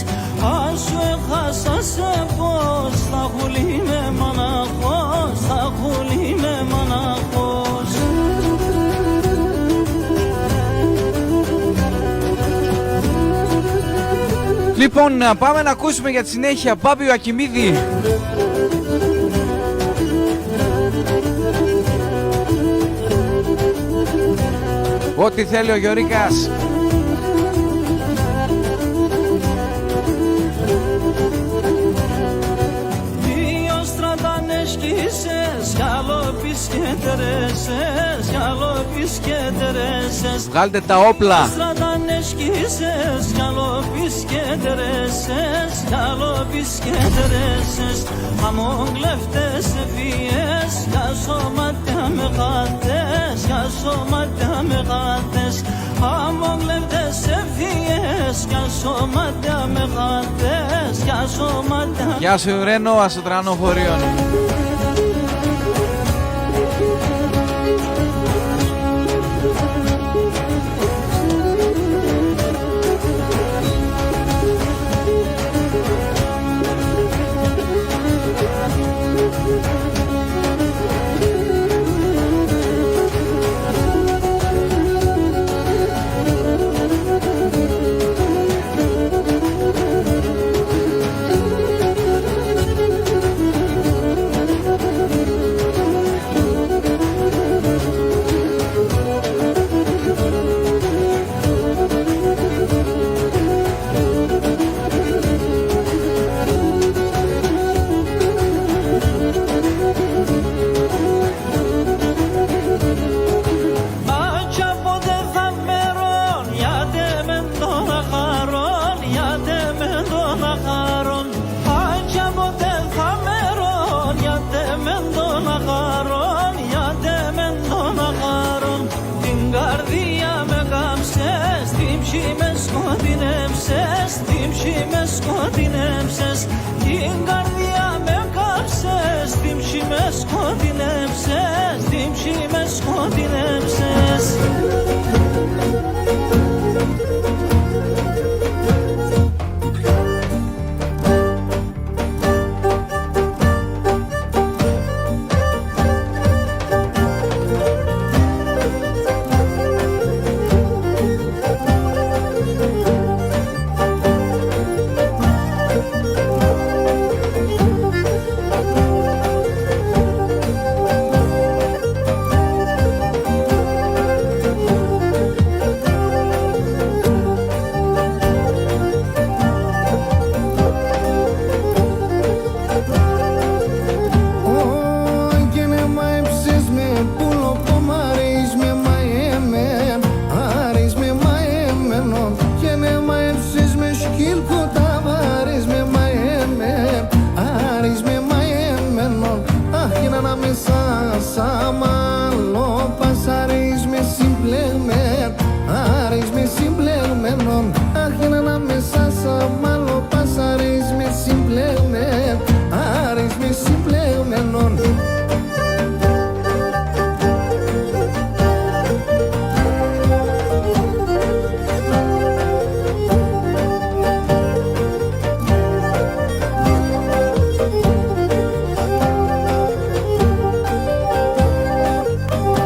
Σου έχασα σε πώς θα γούλει με μοναχός, θα γούλει με μοναχός. Λοιπόν, πάμε να ακούσουμε για τη συνέχεια Μπάμπη Ακιμίδη. Ό,τι θέλει ο Γιωρίκας. Δύο στρατάνες κύσες, γαλόπις και τερέσες, γαλόπις και τερέσες. Βγάλτε τα όπλα. Στρατάνες κύσες, γαλόπις και τερέσες, γαλόπις και τερέσες. Αμόγλευτες ευφυές, για σώματα μεγάτες, για σώματα μεγάτες. Αμόγλευτες ευφυές, για σώματα μεγάτες, για σώματα. Γεια σου Ρένο, Ασωτρανό Χωρίων. σκότεινεψες, την καρδιά με κάψες, την ψη με σκότεινεψες, την ψη με σκότεινεψες.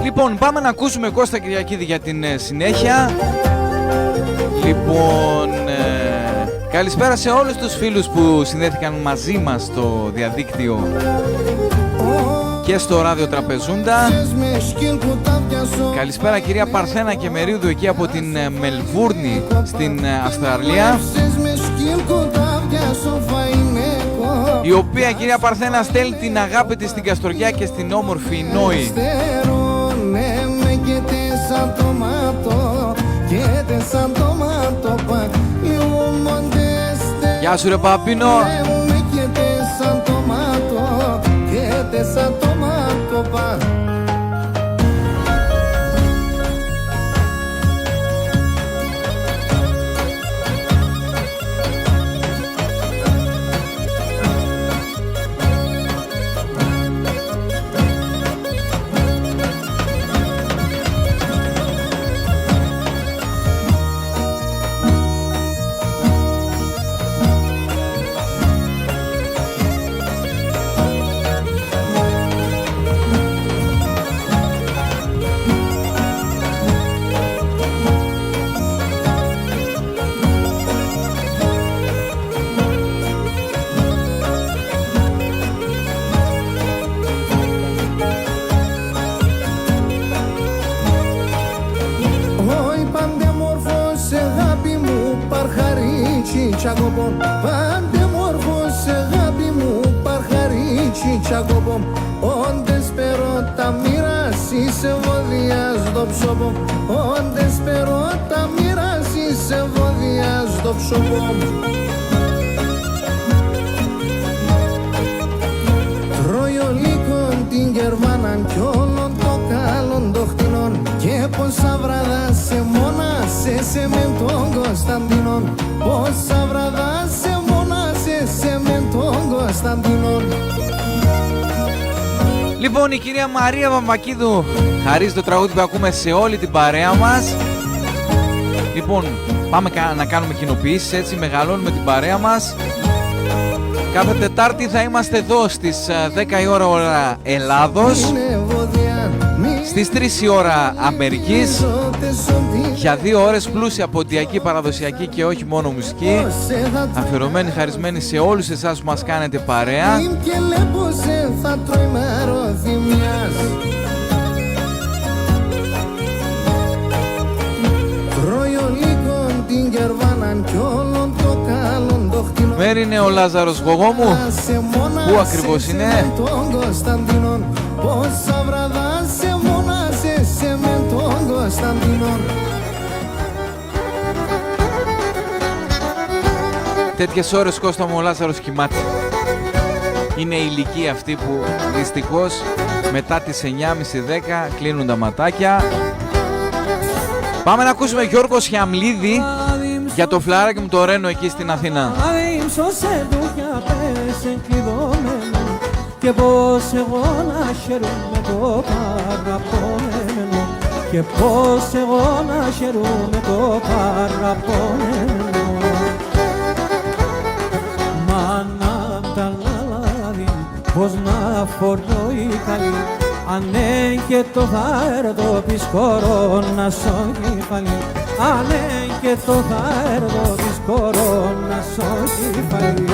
Λοιπόν, πάμε να ακούσουμε Κώστα Κυριακίδη για την συνέχεια. Λοιπόν, καλησπέρα σε όλους τους φίλους που συνδέθηκαν μαζί μας στο διαδίκτυο και στο ράδιο Τραπεζούντα. Καλησπέρα κυρία Παρθένα και Μερίδου εκεί από την Μελβούρνη στην Αυστραλία, η οποία κυρία Παρθένα στέλνει την αγάπη της στην Καστοριά και στην όμορφη Νόη. Γεια σου ρε Παπίνο. Πάντε μόρφος αγάπη μου παρχαρίτσι τσακοπομ, όντες περώτα μοιράσει σε βόδιας το ψωπομ, όντες περώτα μοιράσει σε βόδιας το ψωπομ. Τρώει ολίκον την Γερμάναν κι όλον το καλόν το χτινόν, και πόσα βραδά σε μόνασε σε μεν τον Κωνσταντινόν, πόσα βραδά σε μόνασε σε μεν τον Κωνσταντινόν. Λοιπόν, η κυρία Μαρία Βαμβακίδου χαρίζει το τραγούδι που ακούμε σε όλη την παρέα μας. Λοιπόν, πάμε να κάνουμε κοινοποιήσεις, έτσι μεγαλώνουμε την παρέα μας. Κάθε Τετάρτη θα είμαστε εδώ στις 10 η ώρα Ελλάδος, στις 3 η ώρα Αμερικής, για 2 ώρες πλούσια ποντιακή, παραδοσιακή και όχι μόνο μουσική, αφιερωμένη, χαρισμένη σε όλους εσάς που μας κάνετε παρέα. Μέρη είναι ο Λάζαρος γογό μου. Πού ακριβώς είναι? Πόσα βραδά σε μόνασε σε μεν τον Κωνσταντινόν. Τέτοιες ώρες, Κώστα μου, ο Λάζαρος κοιμάται. Είναι η ηλικία αυτή που δυστυχώς μετά τις 9.30-10 κλείνουν τα ματάκια. Πάμε να ακούσουμε Γιώργο Σιαμλίδη για το φλαράκι μου το Ρένο εκεί στην Αθήνα. ύψος σε δουλειά πέσε κλειδωμένο και πως εγώ να χαιρούμε το παραπονεμένο και πως εγώ να χαιρούμε το παραπονεμένο. Μάνα τα λάδι πως να φορτωεί καλή ανέ και το δάρδο της κορώνας ο κεφαλή ανέ και το δάρδο της κορώνας ο κεφαλή.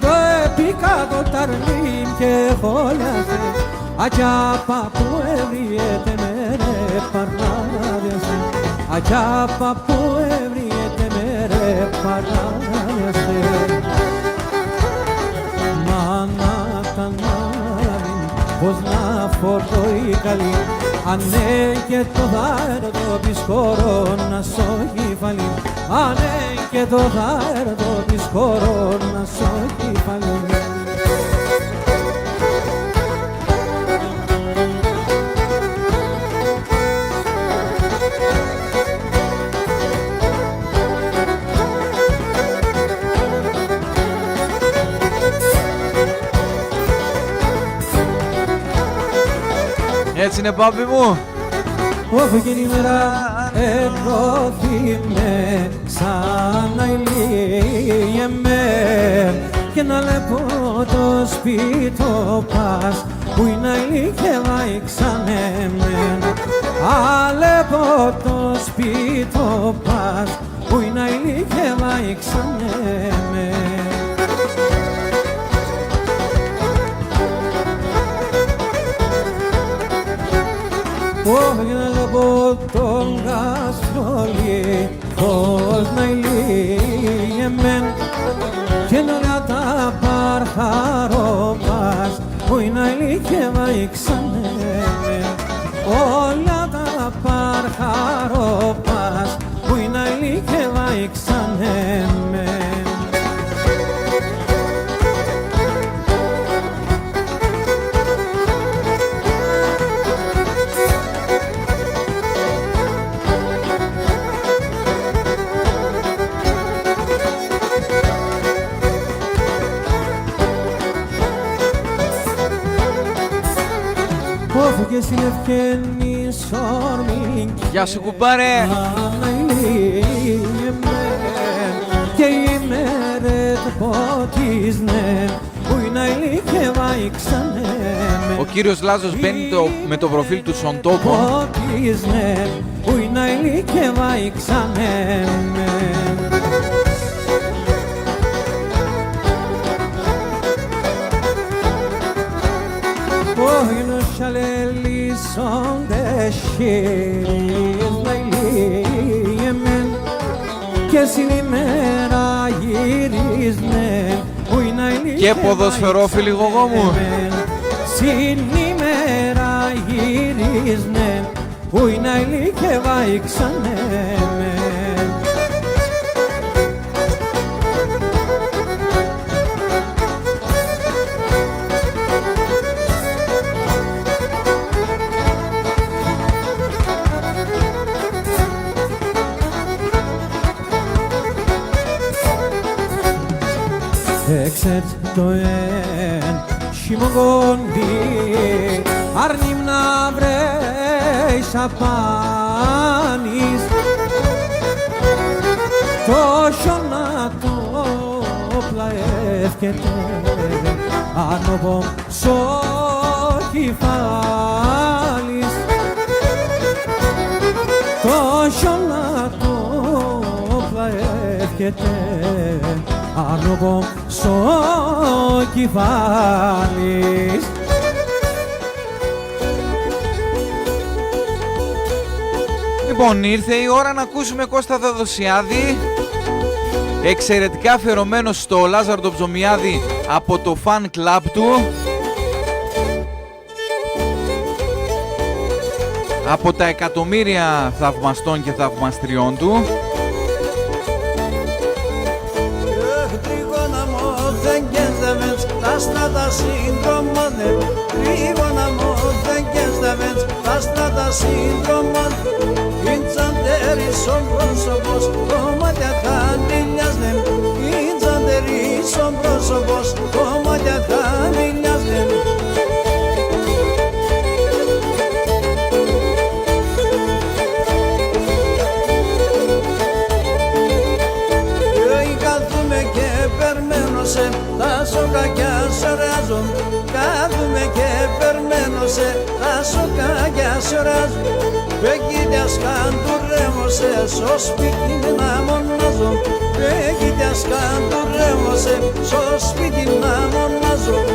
Το επίκατο ταρνίμ και χωλιάσε αγιάπα που έβριεται με ρε παρνάδιασε αγιάπα που έβριεται με ρε παρνάδιασε. Μάνα τα νάριν πως να φορτωεί καλή ανέ και το δάρδο της κορώνας ο κεφαλή ανέ και το δάρδο της κορώνας ο κεφαλή. Έτσι είναι, πάπη μου. Όπου και η μέρα εκδόθημε σαν να ηλίεμαι και να λεπώ το σπίτο πας που είναι ηλίκευα εξανέμεν. Αλεπώ το σπίτο πας που είναι ηλίκευα εξανέμεν. Όχι να λεπώ τον γαστρολί πως να ηλίεμεν και να λέω τα παρχαρόπας που είναι ηλίκευα εξανέμεν. Όλα τα παρχαρόπας που είναι ηλίκευα εξανέμεν. Όπου και στην ευκαινή σόρμη Γεια σου, κουμπάρε. και η μέρε ποτίζνε που είναι ηλίκευα εξανέμεν. Ο κύριος Λάζος μπαίνει με το προφίλ του στον τόπο. Ποτίζνε που είναι ηλίκευα εξανέμεν. Σαλελίσσονται χέρις να ηλίεμεν και στην ημέρα γυρίσνε που είναι ηλίχευα. Και ποδοσφαιρόφιλοι γογό μου. Στην ημέρα γυρίσνε που είναι ηλίχευα εξανέμεν. Εξέτ το εν χειμωγόντι αρνήμ να βρέεις απάνεις το χιονά το πλαεύκεται άνοβο σο κεφάλις το χιονά το πλαεύκεται άνοβο σο κεφάλις. Λοιπόν, ήρθε η ώρα να ακούσουμε Κώστα Θεοδοσιάδη, εξαιρετικά αφιερωμένος στο Λάζαρο τον Ψωμιάδη από το fan club του, από τα εκατομμύρια θαυμαστών και θαυμαστριών του. σύντρομον τρίγωνα μόθεκες δεμέντς άστρατα σύντρομον ίντσαντερης ο πρόσωπος κομμάτια χανίλιας δεμ ίντσαντερης ο πρόσωπος κομμάτια χανίλιας δεμ. Τα σοκάκια σωράζουν, κάθουμε και περμένωσε, τα σοκάκια σωράζουν. Πέκητιας καντουρέμωσε, στο σπίτι να μονάζουν. Πέκητιας καντουρέμωσε, στο σπίτι να μονάζουν.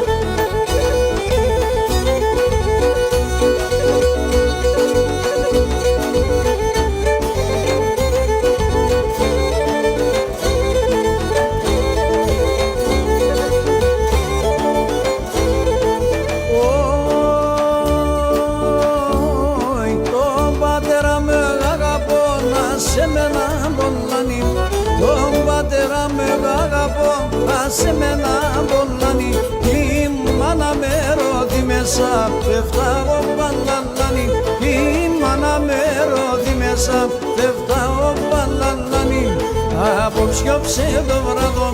Σε μένα μπολάνι η μάνα με ρώδη μέσα πέφταγω παλαλάνι η μάνα με ρώδη μέσα πέφταγω παλαλάνι απόψιόψε το βράδο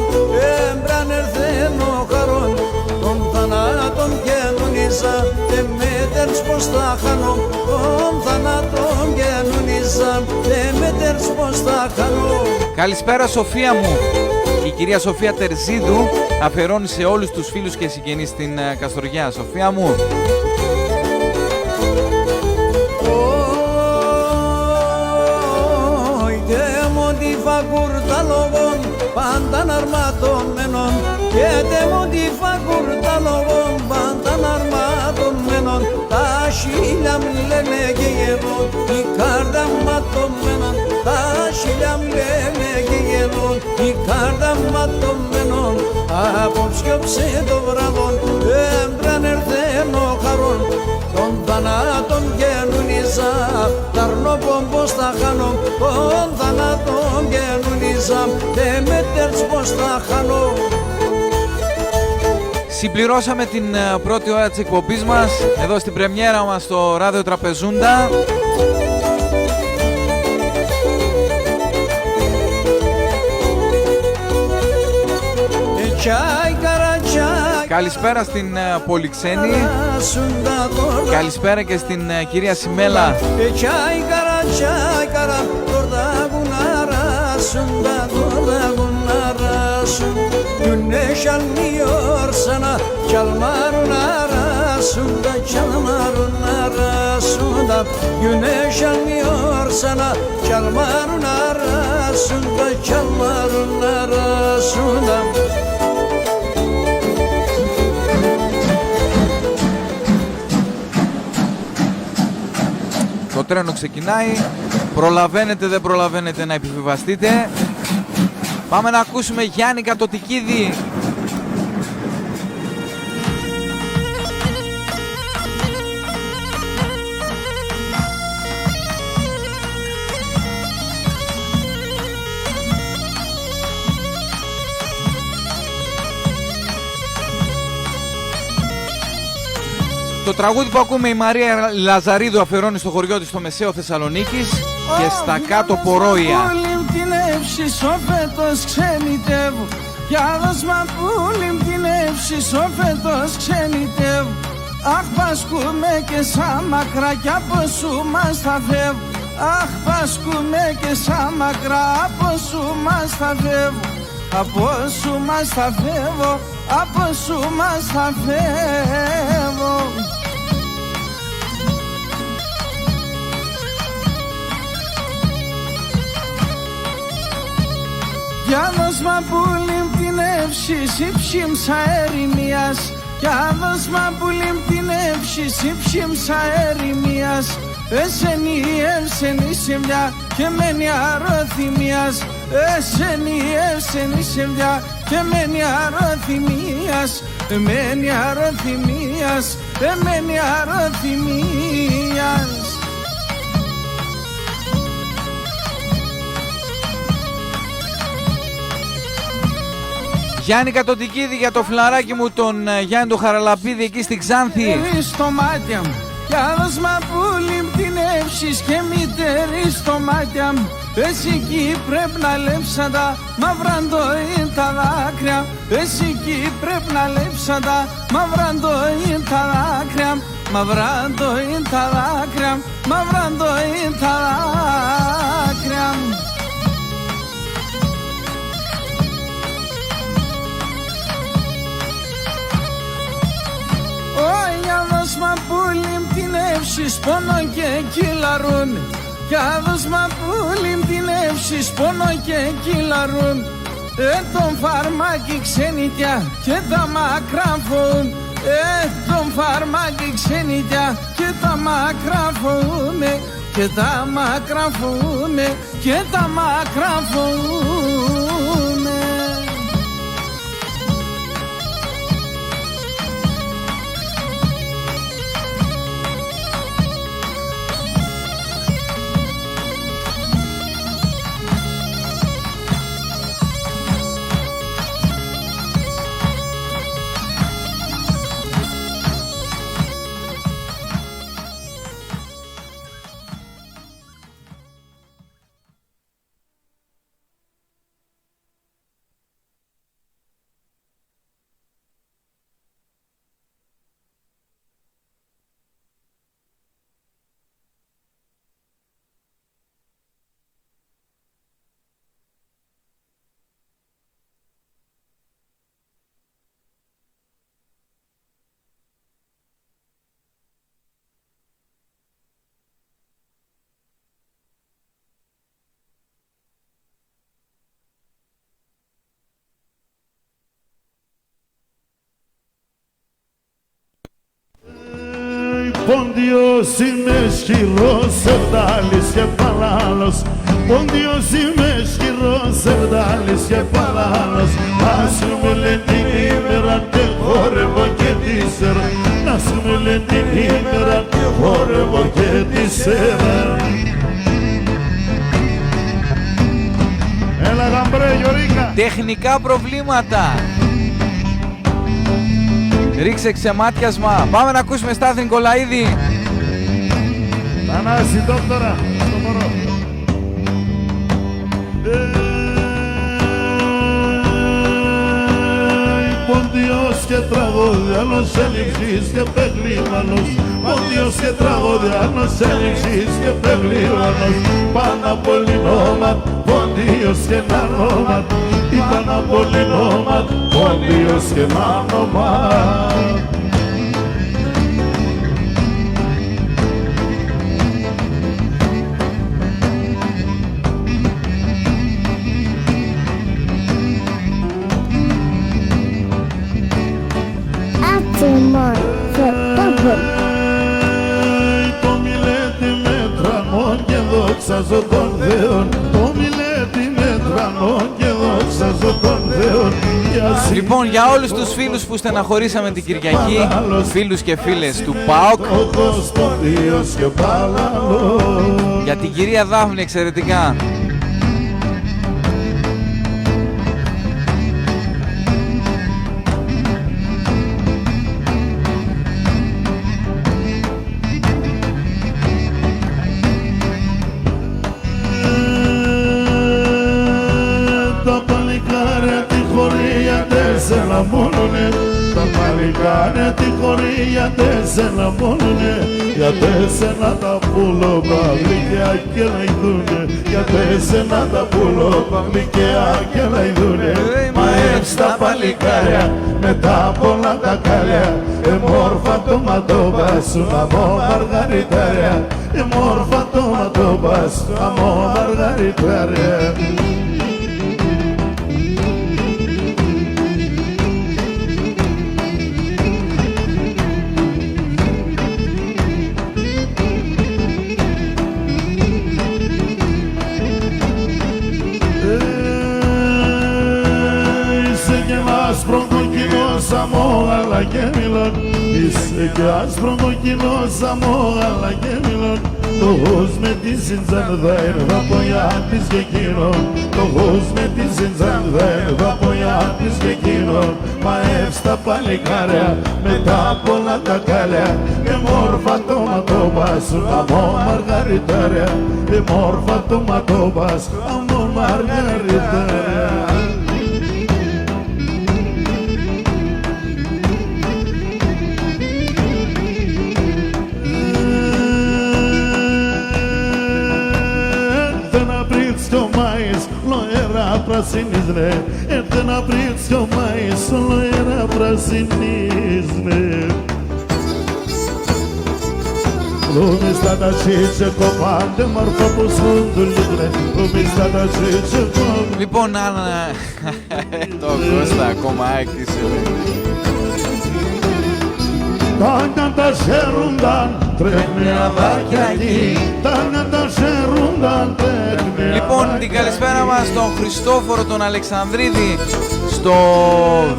έμπραν ερθένω χαρόν των θανάτων καινούνιζα και μέτερς πως θα χάνω των θανάτων καινούνιζα και μέτερς πως θα χάνω. Καλησπέρα Σοφία μου. Η κυρία Σοφία Τερζίδου αφιερώνει σε όλους τους φίλους και συγγενείς στην Καστοριά. Σοφία μου. Πάντα αρματωμένων και τεμοντιφα κουρτάλογων πάντα αρματωμένων τα χίλια μου λένε και γερόν η κάρτα ματωμένων τα χίλια μου λένε και γερόν η κάρτα ματωμένων απόψιόψε το βράδον έμπραν ερθένω χαρόν των θανάτων καινούνιζα ταρνόπον πως θα χάνω των θανάτων καινούνιζα και μέτερς πως θα χάνω. Συμπληρώσαμε την πρώτη ώρα της εκπομπής μας εδώ στην πρεμιέρα μας στο Ράδιο Τραπεζούντα. Καλησπέρα στην Πολυξένη. Καλησπέρα και στην κυρία Σιμέλα. Güneş almıyor sana çalmarın arasında çalmarın arasında Güneş almıyor sana çalmarın arasında çalmarın arasında. Το τρένο ξεκινάει. Προλαβαίνετε, δεν προλαβαίνετε να επιβιβαστείτε. Πάμε να ακούσουμε Γιάννη Κατοτικίδη. Το τραγούδι που ακούμε η Μαρία Λαζαρίδου αφιερώνει στο χωριό της στο Μεσαίο Θεσσαλονίκης και στα κάτω Πορόια. Φέτος ξενιτεύω για δώσμα πουλιμ την εύση ο φέτος ξενιτεύω. Αχ πασκούμε και σαν μακρά κι από σου μας θα φεύγω. Αχ πασκούμε και σαν μακρά από σου μας θα φεύγω. Από σου μας θα φεύγω, από σου μας θα φεύγω. Για δώσμα πουλιμ την εύση ψήμσα ερημίας. Για δώσμα πουλιμ την εύση ψήμσα ερημίας. Εσένη εύσενη σημειά και μένει αρωθυμίας. Εσένη σημειά και μένει αρωθυμίας. Μένει αρωθυμίας, μένει αρωθυμίας. Γιάννη Κατοτικίδη για το φιλαράκι μου τον Γιάννη το Χαραλαπίδη εκεί στη Ξάνθη. Στο μάτια μου κι άδασμα που λιμπτινεύσεις και μητερί στο μάτια μου. Εσύ εκεί πρέπει να λέψα τα μαυραντοήν τα δάκρυα. Εσύ εκεί πρέπει να λέψα τα μαυραντοήν τα δάκρυα. Μαυραντοήν τα δάκρυα, μαυραντοήν τα δάκρυα. Όχι αδόσμα που λιμπτινεύσεις πόνο και κυλαρούν. Κι αδόσμα που λιμπτινεύσεις πόνο και κυλαρούν. Τον φαρμάκι ξενιτιά και τα μακραφούν. Τον φαρμάκι ξενιτιά και τα μακραφούνε. Και τα μακραφούνε, και τα μακραφούνε. Πόντιος είμαι ισχυρός, Σερτάλης και Παλάλος. Πόντιος είμαι ισχυρός, Σερτάλης και Παλάλος. Ας μου λένε την ημέρα και χόρευω και τη σέρα. Ας μου λένε την ημέρα και χόρευω και τη σέρα. Έλα γαμπρέ Γιωρίκα. Τεχνικά προβλήματα. Ρίξε ξεμάτιασμα. Πάμε να ακούσουμε Στάθη Νικολαίδη. Θανάση δόκτωρα, στο μωρό. Πόντιος και τραγωδιάνος, έληξης και παιγλίμανος. Πόντιος και τραγωδιάνος, έληξης και παιγλίμανος. Πάνω από λινόματ, πόντιος και νανόματ. Πάνω από λινόματ, πόντιος και νανόματ. Το μιλέτη με τρανών και δόξαζω τον Θεόν. Το μιλέτη με τρανών και δόξαζω τον Θεόν. Λοιπόν, για όλους τους φίλους που στεναχωρήσαμε την Κυριακή, φίλους και φίλες του ΠΑΟΚ, για την κυρία Δάφνη εξαιρετικά. Τα παλικάρια τη χωρία τέσσερα μόνουνε. Για τέσσερα τα πουλο παυλικιά και λαϊδούνε. Για τέσσερα τα πουλο παυλικιά και λαϊδούνε. Μα έτσι τα παλικάρια μετά πολλά τα κάλια. Εμόρφα το ματώπα σου αμώ μαργαριτάρια. Εμόρφα το ματώπα σου αμώ μαργαριτάρια. είσαι και άσπρο το κοινό σαμό αλλά και μιλών. Το γος με τη συντζάνδα έρθα από ιάτης και εκείνον. Το γος με τη συντζάνδα έρθα από ιάτης και εκείνον. Μαεύς τα παλικάρια μετά από όλα τα κάλια. Και μόρφα το ματώπας αμώ μαργαριτάρια. Και μόρφα το ματώπας αμώ μαργαριτάρια. Πρασίνης ρε, έρθε να βρεις ο μάης, όλο ένα πρασίνης ρε. Λούμι στα τα τσίτσε κομμάτε, μορφά που σούντουλη ρε, λούμι στα τα τσίτσε κομμάτε. Λοιπόν, αν το Κώστα ακόμα έκτισε ρε. Τάνα τα σέρουνταν, τρέχει αδάκια εκεί, τάνα τα σέρουνταν, τρέχει. Λοιπόν, την καλησπέρα μας στον Χριστόφορο τον Αλεξανδρίδη, στο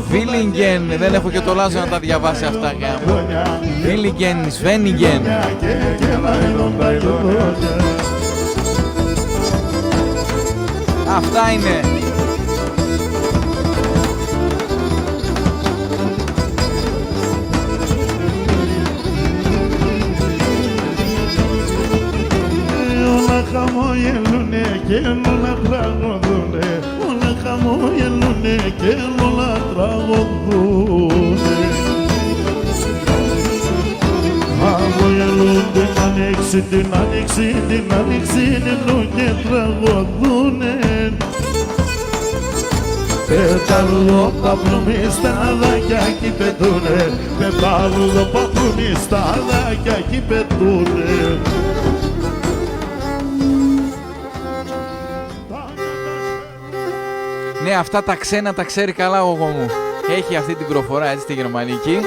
Βίλιγγεν, δεν έχω και το Λάζο να τα διαβάσει αυτά. Βίλιγγεν, Σβένιγγεν. Αυτά είναι. Χαμογελούνε και όλα τραγωδούνε, όλα χαμογελούνε και όλα τραγωδούνε. Χαμογελούν την άνοιξη, την άνοιξη, την άνοιξη, την και τραγωδούνε. Πετάλουδο παπλουμί στα αδάκια κι πετούνε, πετάλουδο παπλουμί στα αδάκια κι πετούνε. Ναι, αυτά τα ξένα τα ξέρει καλά ο γογό μου. Έχει αυτή την προφορά έτσι στη γερμανική.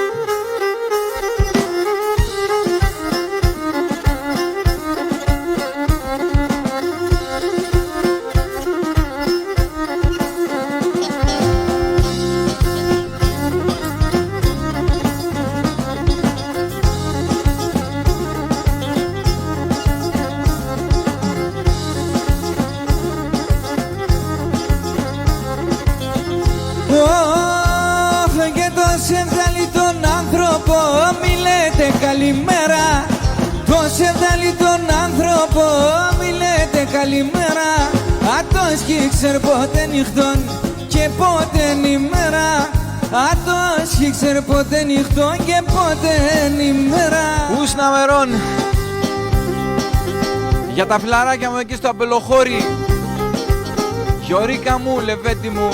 Καλημέρα, το σεβδάλι τον άνθρωπο μη λέτε καλημέρα. Ατός κι ξέρ πότε νυχτών και πότε ημέρα. Ατός κι ξέρ πότε νυχτών και πότε ημέρα. Ους να μερών για τα φιλαράκια μου εκεί στο Αμπελοχώρι. Γιωρίκα μου, Λεβέτη μου.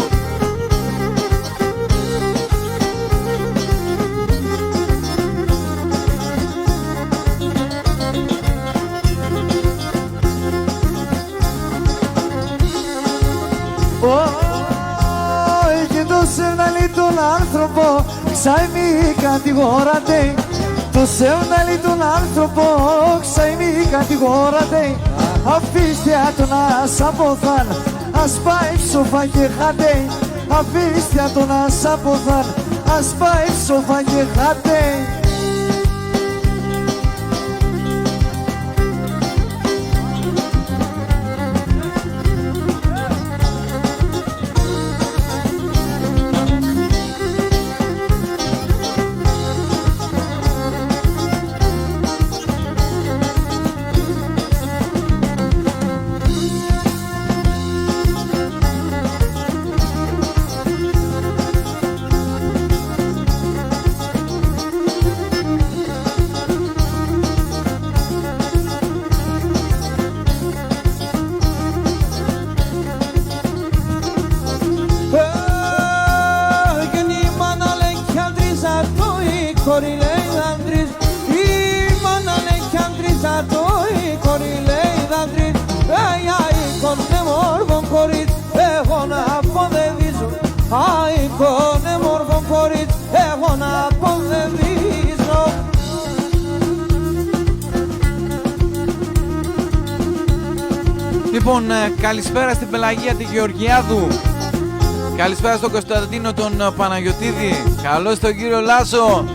Και το σεβδαλί τον άνθρωπο ξαημί κατηγοράται. Το σεβδαλί τον άνθρωπο ξαημί κατηγοράται. Αφήστε τον ας αποθάν, ας πάει ψοφά και χάτε. Αφήστε τον ας αποθάν, ας πάει ψοφά και χάτε. Λοιπόν, καλησπέρα στην Πελαγία τη Γεωργιάδου. Καλησπέρα στον Κωνσταντίνο τον Παναγιωτίδη. Καλώς τον κύριο Λάσο.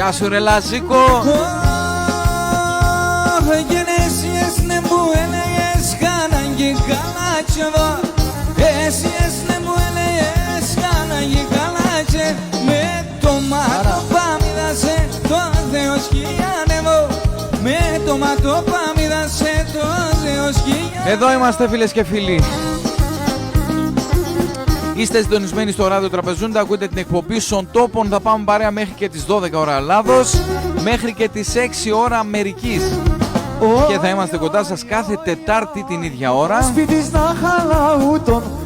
Γεια σου ρε Λαζίκο. Εδώ είμαστε φίλες και φίλοι. Είστε συντονισμένοι στο ράδιο Τραπεζούντα, ακούτε την εκπομπή Σον Τόπων. Θα πάμε παρέα μέχρι και τις 12 ώρα Ελλάδος, μέχρι και τις 6 ώρα Αμερικής. Και θα είμαστε κοντά σας κάθε Τετάρτη την ίδια ώρα.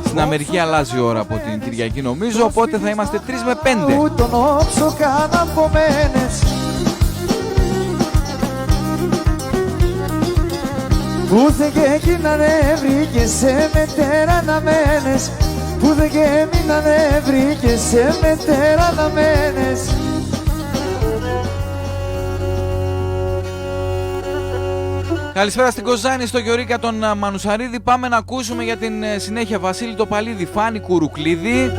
Στην Αμερική αλλάζει η ώρα από την Κυριακή νομίζω, οπότε θα είμαστε 3 με 5. Που δεν και γίνανε βρήκε σε μετέρα να μένες. Που δεν και μείνανε βρήκε σε μετέρα να μένες. Καλησπέρα στην Κοζάνη, στο Γιωρίκα τον Μανουσαρίδη. Πάμε να ακούσουμε για την συνέχεια Βασίλη το Παλίδη, Φάνη Κουρουκλίδη.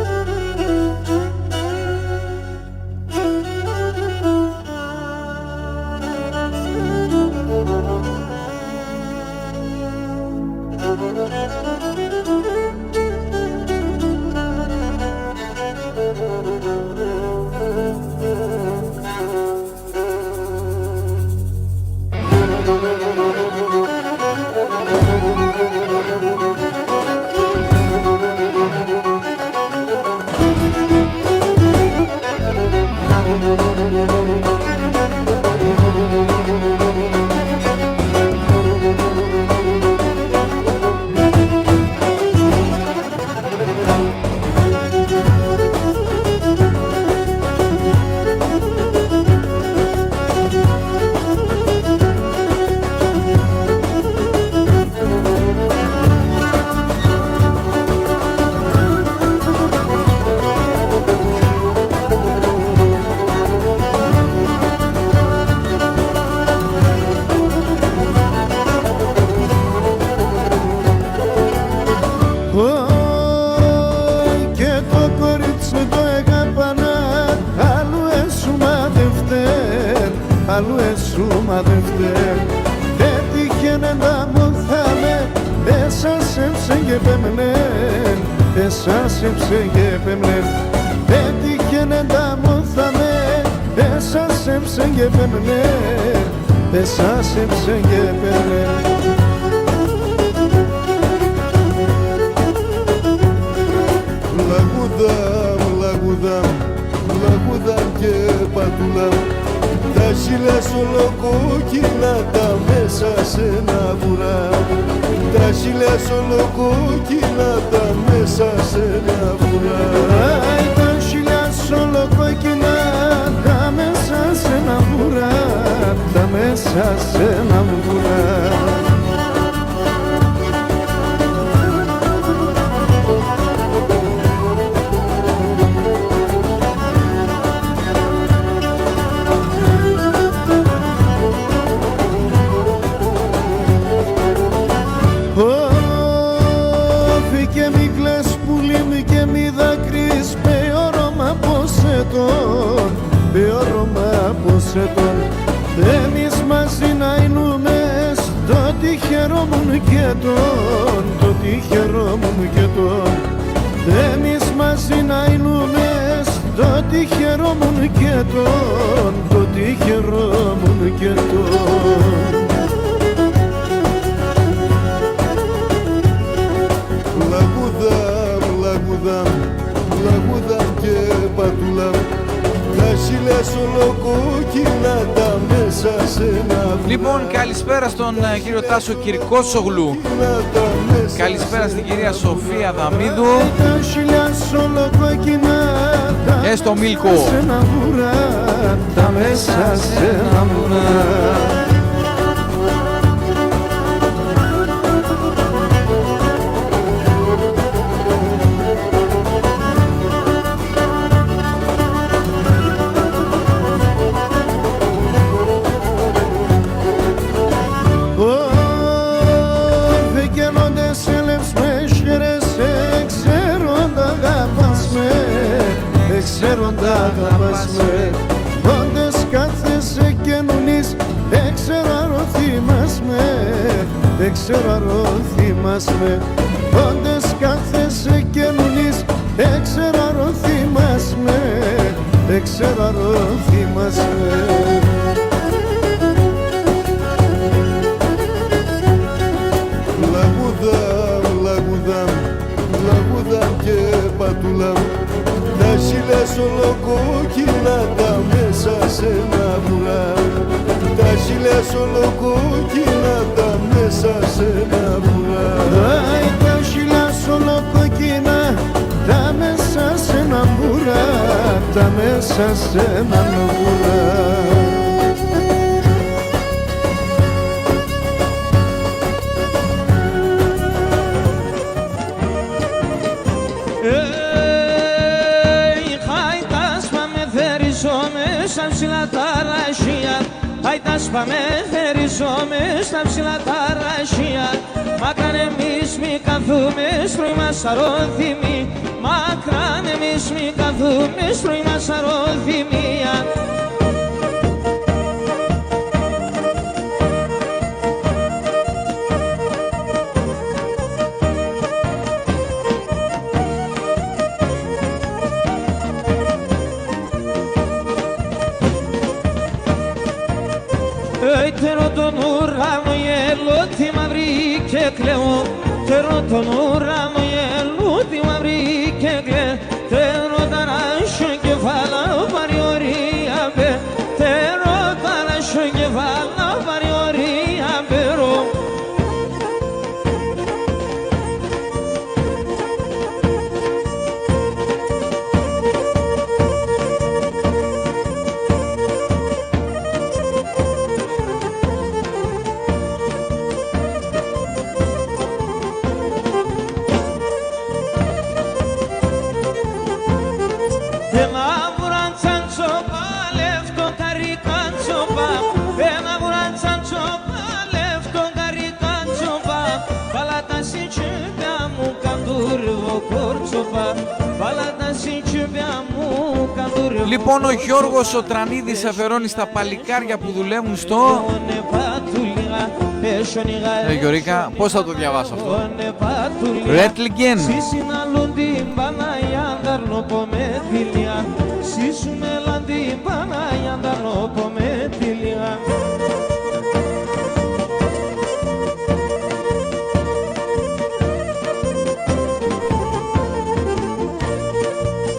Εμείς μαζί να είνουμε στο τι χαιρόμουν και τον, το τι χαιρόμουν και τον. Εμείς μαζί να είνουμε στο τι χαιρόμουν και τον, το τι χαιρόμουν και τον. Λαγούδαμ, λαγούδαμ, λαγούδαμ και πατούλαμ. Λοιπόν, καλησπέρα στον κύριο Τάσο Κυρκόσογλου. Καλησπέρα στην κυρία Σοφία Δαμίδου και στο Μίλκο. Ξέροντα αγαπάς με, όντες δεν ξέρω αν θυμάσαι. Όντες κάθεσαι και νουλείς, δεν ξέρω αν θυμάσαι, δεν ξέρω αν θυμάσαι. Λαγούδα και πατούλα, τα ζήλες ολοκόκκινα τα μέσα σε ένα βουρά. Τα ζήλες ολοκόκκινα τα μέσα σε ένα βουρά. Τα ζήλες ολοκόκκινα τα μέσα σε ένα βουρά, τα μέσα σε ένα βουρά. Στα ψηλά τα ραχεία, άιτας πάμε θεριζόμαι στα ψηλά τα ραχεία. Μακράν εμείς μη καθούμε, στρώει μας αρωθυμί. Μακράν εμείς μη καθούμε, στρώει μας αρωθυμία. Τερώ τον ουρανό γελώ τη μαύρη και κλαίω. Τερώ τον ουρανό γελώ τη μαύρη και κλαίω. Τερώ τα ράσιο κεφάλα βαρύ ωρία μπε. Τερώ τα ράσιο κεφάλα βαρύ ωρία μπερό. Λοιπόν, ο Γιώργος ο Τρανίδης αφιερώνει στα παλικάρια που δουλεύουν στο... Γιωρίκα, πώς θα το διαβάσω αυτό? Ρέτλιγκεν.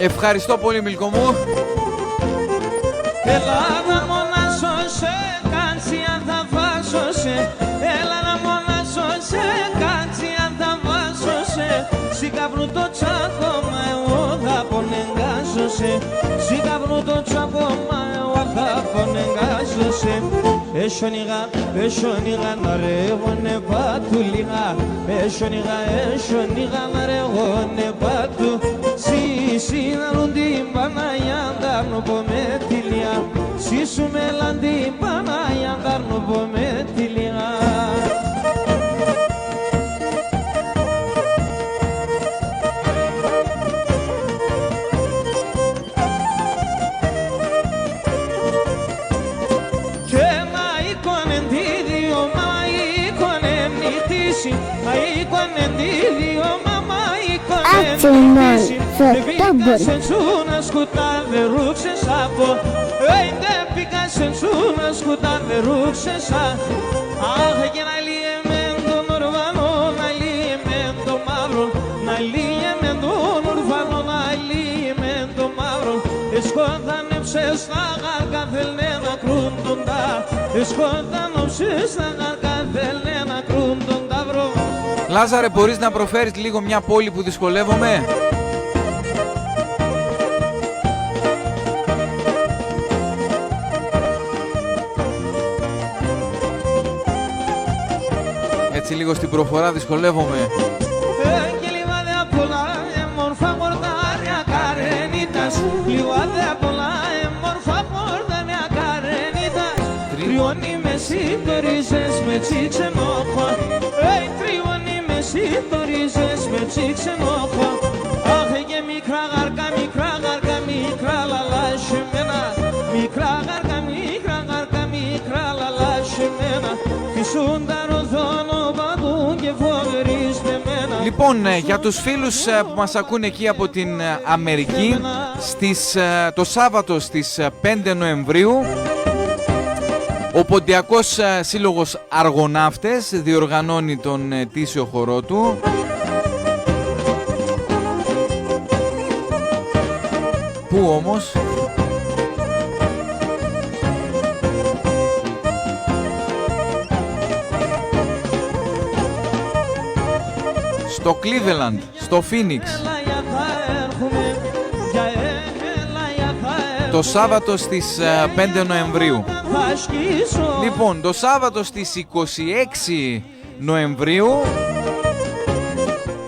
Ευχαριστώ πολύ, Μιλκό μου. Ελλάδα μονάσω σε κάτσει αν θα βάσω σε. Ελλάδα μονάσω σε κάτσει αν θα βάσω σε. Σηκαύρου το τσάκωμα εγώ θα πονεγκάσω σε. Σηκαύρου το τσάκωμα εγώ θα πονεγκάσω σε. Έσονιγα να ρεύουνε πάτου λίγα. Έσονιγα να ρεύουνε πάτου. Συναλούν την Παναγιά ντάρνω πω με τηλιά. Σίσου μελάν την Παναγιά ντάρνω πω με τηλιά. Και μα εικόνεν τη δύο, μα εικόνεν νυχτήσει. Μα εικόνεν τη δύο, μα εικόνεν νυχτήσει. Πήγα σου να σκουτά δε ρούξες από. Δεν πήγα σου να σκουτά δε ρούξες από. Αχ και να λύε με τον ορβανό, να λύε με τον μαύρο. Να λύε με τον ορβανό, να λύε με τον μαύρο. Εσκότανεψες τα γάρκα θέλνε να κρούντον τα. Εσκότανεψες τα γάρκα θέλνε να κρούντον τα βρω. Λάζαρε, μπορείς να προφέρεις λίγο μια πόλη που δυσκολεύομαι? Έτσι λίγο στην προφορά δυσκολεύομαι. Και λιβάδε απ' όλα μόρφα μορδάρια καρενίτας. Λιβάδε απ' όλα μόρφα μορδάρια καρενίτας. Τριώνει με σύντορίζες με τσίξενόχο. Τριώνει με σύντορίζες με τσίξενόχο. Αχ και μικρά γαρκά, μικρά γαρκά, μικρά λαλάσιμένα. Μικρά γαρκά, μικρά γαρκά, μικρά λαλάσιμένα. Φυσούν τα ροδόνο Λοιπόν, για τους φίλους που μας ακούνε εκεί από την Αμερική, το Σάββατο στις 5 Νοεμβρίου ο Ποντιακός Σύλλογος Αργοναύτες διοργανώνει τον ετήσιο χορό του. Πού όμως? Στο Cleveland, στο Phoenix, το Σάββατο στις 5 Νοεμβρίου. Λοιπόν, το Σάββατο στις 26 Νοεμβρίου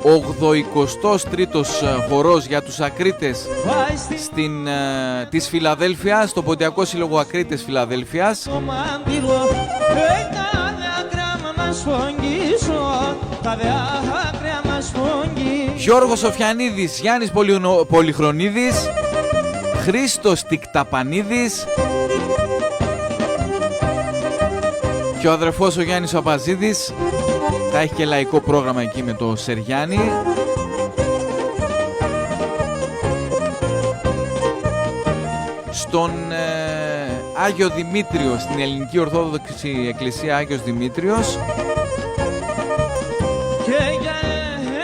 83ος χορός για τους ακρίτες της Φιλαδέλφειας, στο Ποντιακό Σύλλογο Ακρίτες Φιλαδέλφειας. Γιώργος Σοφιανίδης, Γιάννης Πολυχρονίδης, Χρήστος Τικταπανίδης και ο αδερφός ο Γιάννης Απαζίδης. Θα έχει και λαϊκό πρόγραμμα εκεί με το Σεριάννη. Στον Άγιο Δημήτριο, στην Ελληνική Ορθόδοξη Εκκλησία Άγιος Δημήτριος. Και για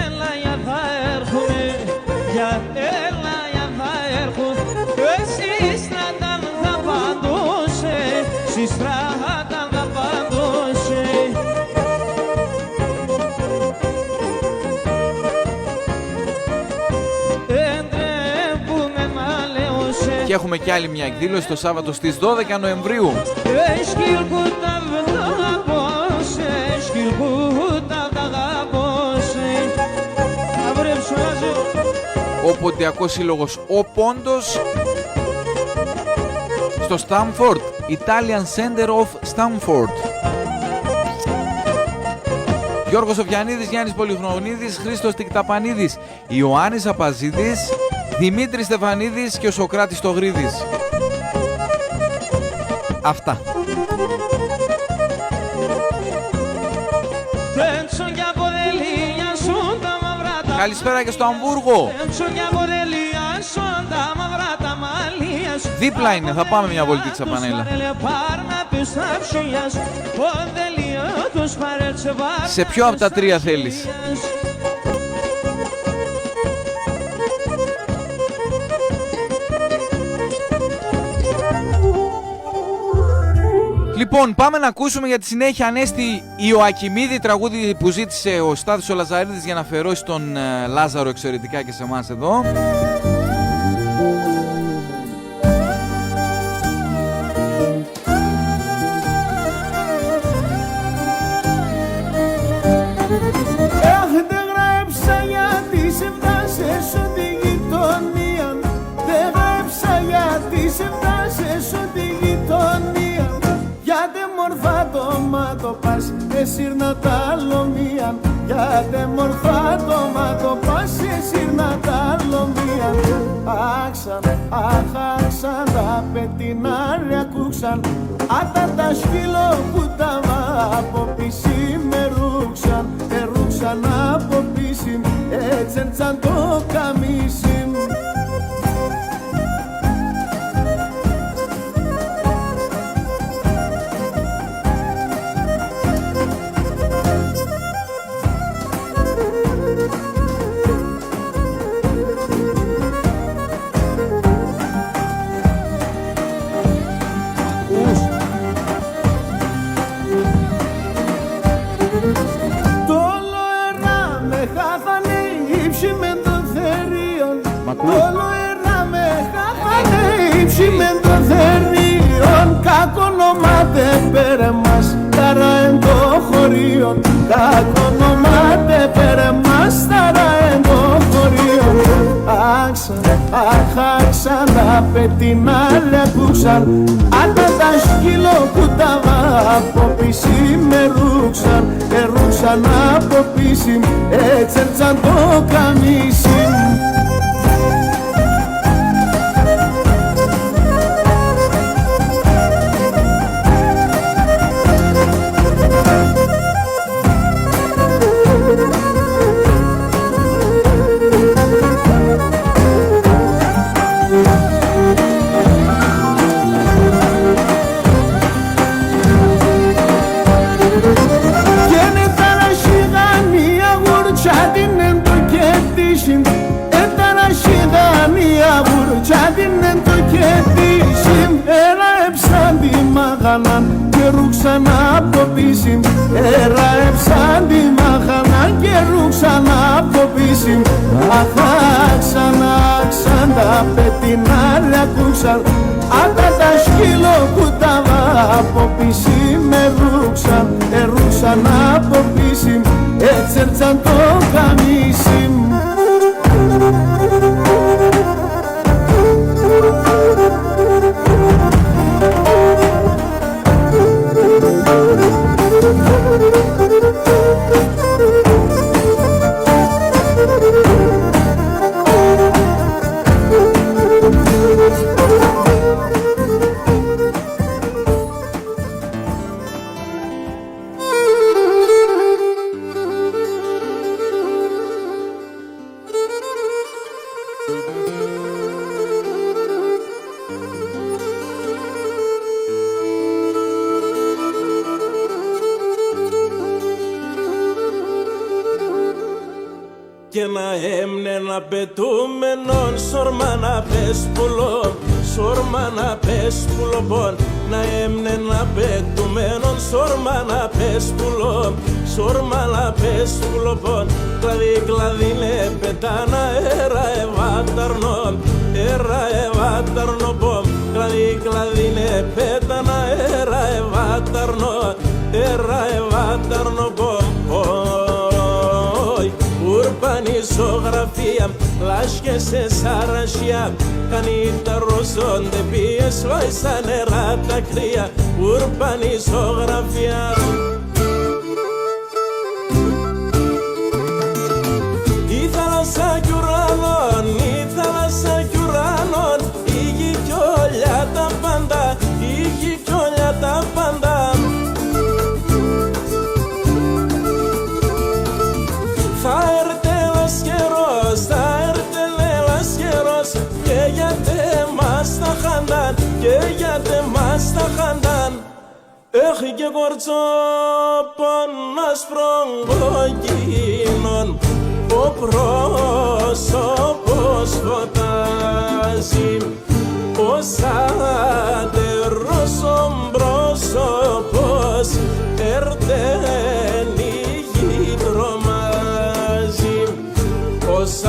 έλα θα έρχομαι, για έλα θα έρχομαι, εσύ στράταν θα παντούσε, εσύ στράταν θα παντούσε. Και έχουμε και άλλη μια εκδήλωση το Σάββατο στις 12 Νοεμβρίου. Ο Ποντιακός Σύλλογος Ο Πόντος στο Στάμφορντ, Italian Center of Stamford. Γιώργος Σοφιανίδης, Γιάννης Πολυχρονίδης, Χρήστος Τικταπανίδης, Ιωάννης Απαζίδης, Δημήτρης Στεφανίδης και ο Σοκράτης Τογρίδης. Αυτά. Καλησπέρα και στο Αμβούργο. Δίπλα είναι, θα πάμε μια βολτίτσα Πανέλα. Σε ποιο από τα τρία θέλεις? Λοιπόν, πάμε να ακούσουμε για τη συνέχεια Ανέστη Ιωακιμίδη, τραγούδι που ζήτησε ο Στάθης ο Λαζαρίδης για να αφιερώσει τον Λάζαρο εξαιρετικά και σε εμάς εδώ. Δεν γράψα γιατί σε φτάσες ό,τι γειτονία. Δεν γράψα γιατί σε φτάσες ό,τι γειτονία. Γιατί μορφά το μάτω πας, εσύρνα τα λομία. Γιατί μορφά το μάτω πας, εσύρνα τα λομία. Άξαν, αχάξαν, τα πετινάρια ακούξαν. Άτα τα σκύλο που τα από πισί με ρούξαν. Ρούξαν από πισί, έτσεντσαν το καμίσι. Όλο ένα με χάθανε υψημέν των θερίων. Κακό ονομάται πέρε μας, τάρα εν το χωρίον. Κακό ονομάται πέρε μας, τάρα εν το χωρίον. Άξαν, αχάξαν, τα πετινάλια ακούσαν. Άτα τα σκύλο που τα από πισί με ρούξαν. Ρούξαν από πισί, έτσερτσαν το καμίσι. ξανά από πίσιμ. Έραεψαν τη μάχανα και ρούξαν από πίσιμ. Αχα ξανά τα πετινά λιακούσαν. Άτα τα σκύλο που τα από πίσιμ με ρούξαν από πίσιμ. Έτσερτσαν το καμίσιμ. Και να έμνε να πετούμενον σόρμα να πες πουλό, σόρμα να πες πουλοπον. Να έμνε να πετούμενον σόρμα να πες πουλό, σόρμα να πες πουλοπον. Κλαδί κλαδίνε πετάνα έρα ευάταρνο, έρα ευάταρνο πομ. Κλαδί κλαδίνε πετάνα έρα ευάταρνο, έρα ευάταρνο πομ. Ουρπανισογραφία, λάσκε σε σαρασιά. Κάνει τα ροζόντε πίες, βάει σαν νερά τα κρύα. Ουρπανισογραφία. Η θάλασσα κι ουρανών, η θάλασσα κι ουρανών. Η γη κι όλια τα πάντα, η γη κι όλια τα πάντα. Θα έρθει ένας καιρός, θα έρθει ένας καιρός. Και γιατί μας τα χάνταν, και γιατί μας τα χάνταν. Έχει και κορτσόπον άσπρον κόκκινον. Ο πρόσωπος φωτάζει, ως άτερος ο πρόσωπος. Ερτεν η γη τρομάζει, ως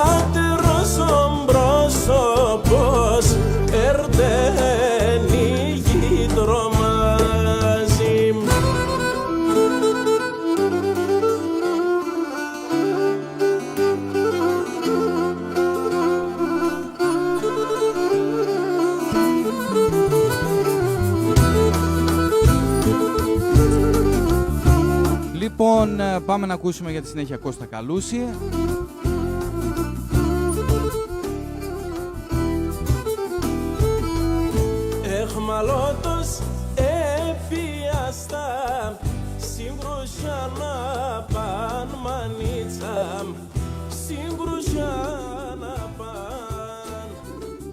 άτερος ο πρόσωπος. Ερτεν η γη τρομάζει. Λοιπόν, πάμε να ακούσουμε για τη συνέχεια Κώστα Καλούση. Εχμαλώτος εφιάστα, σύγκρουσια να παν μανίτσα, σύγκρουσια να παν.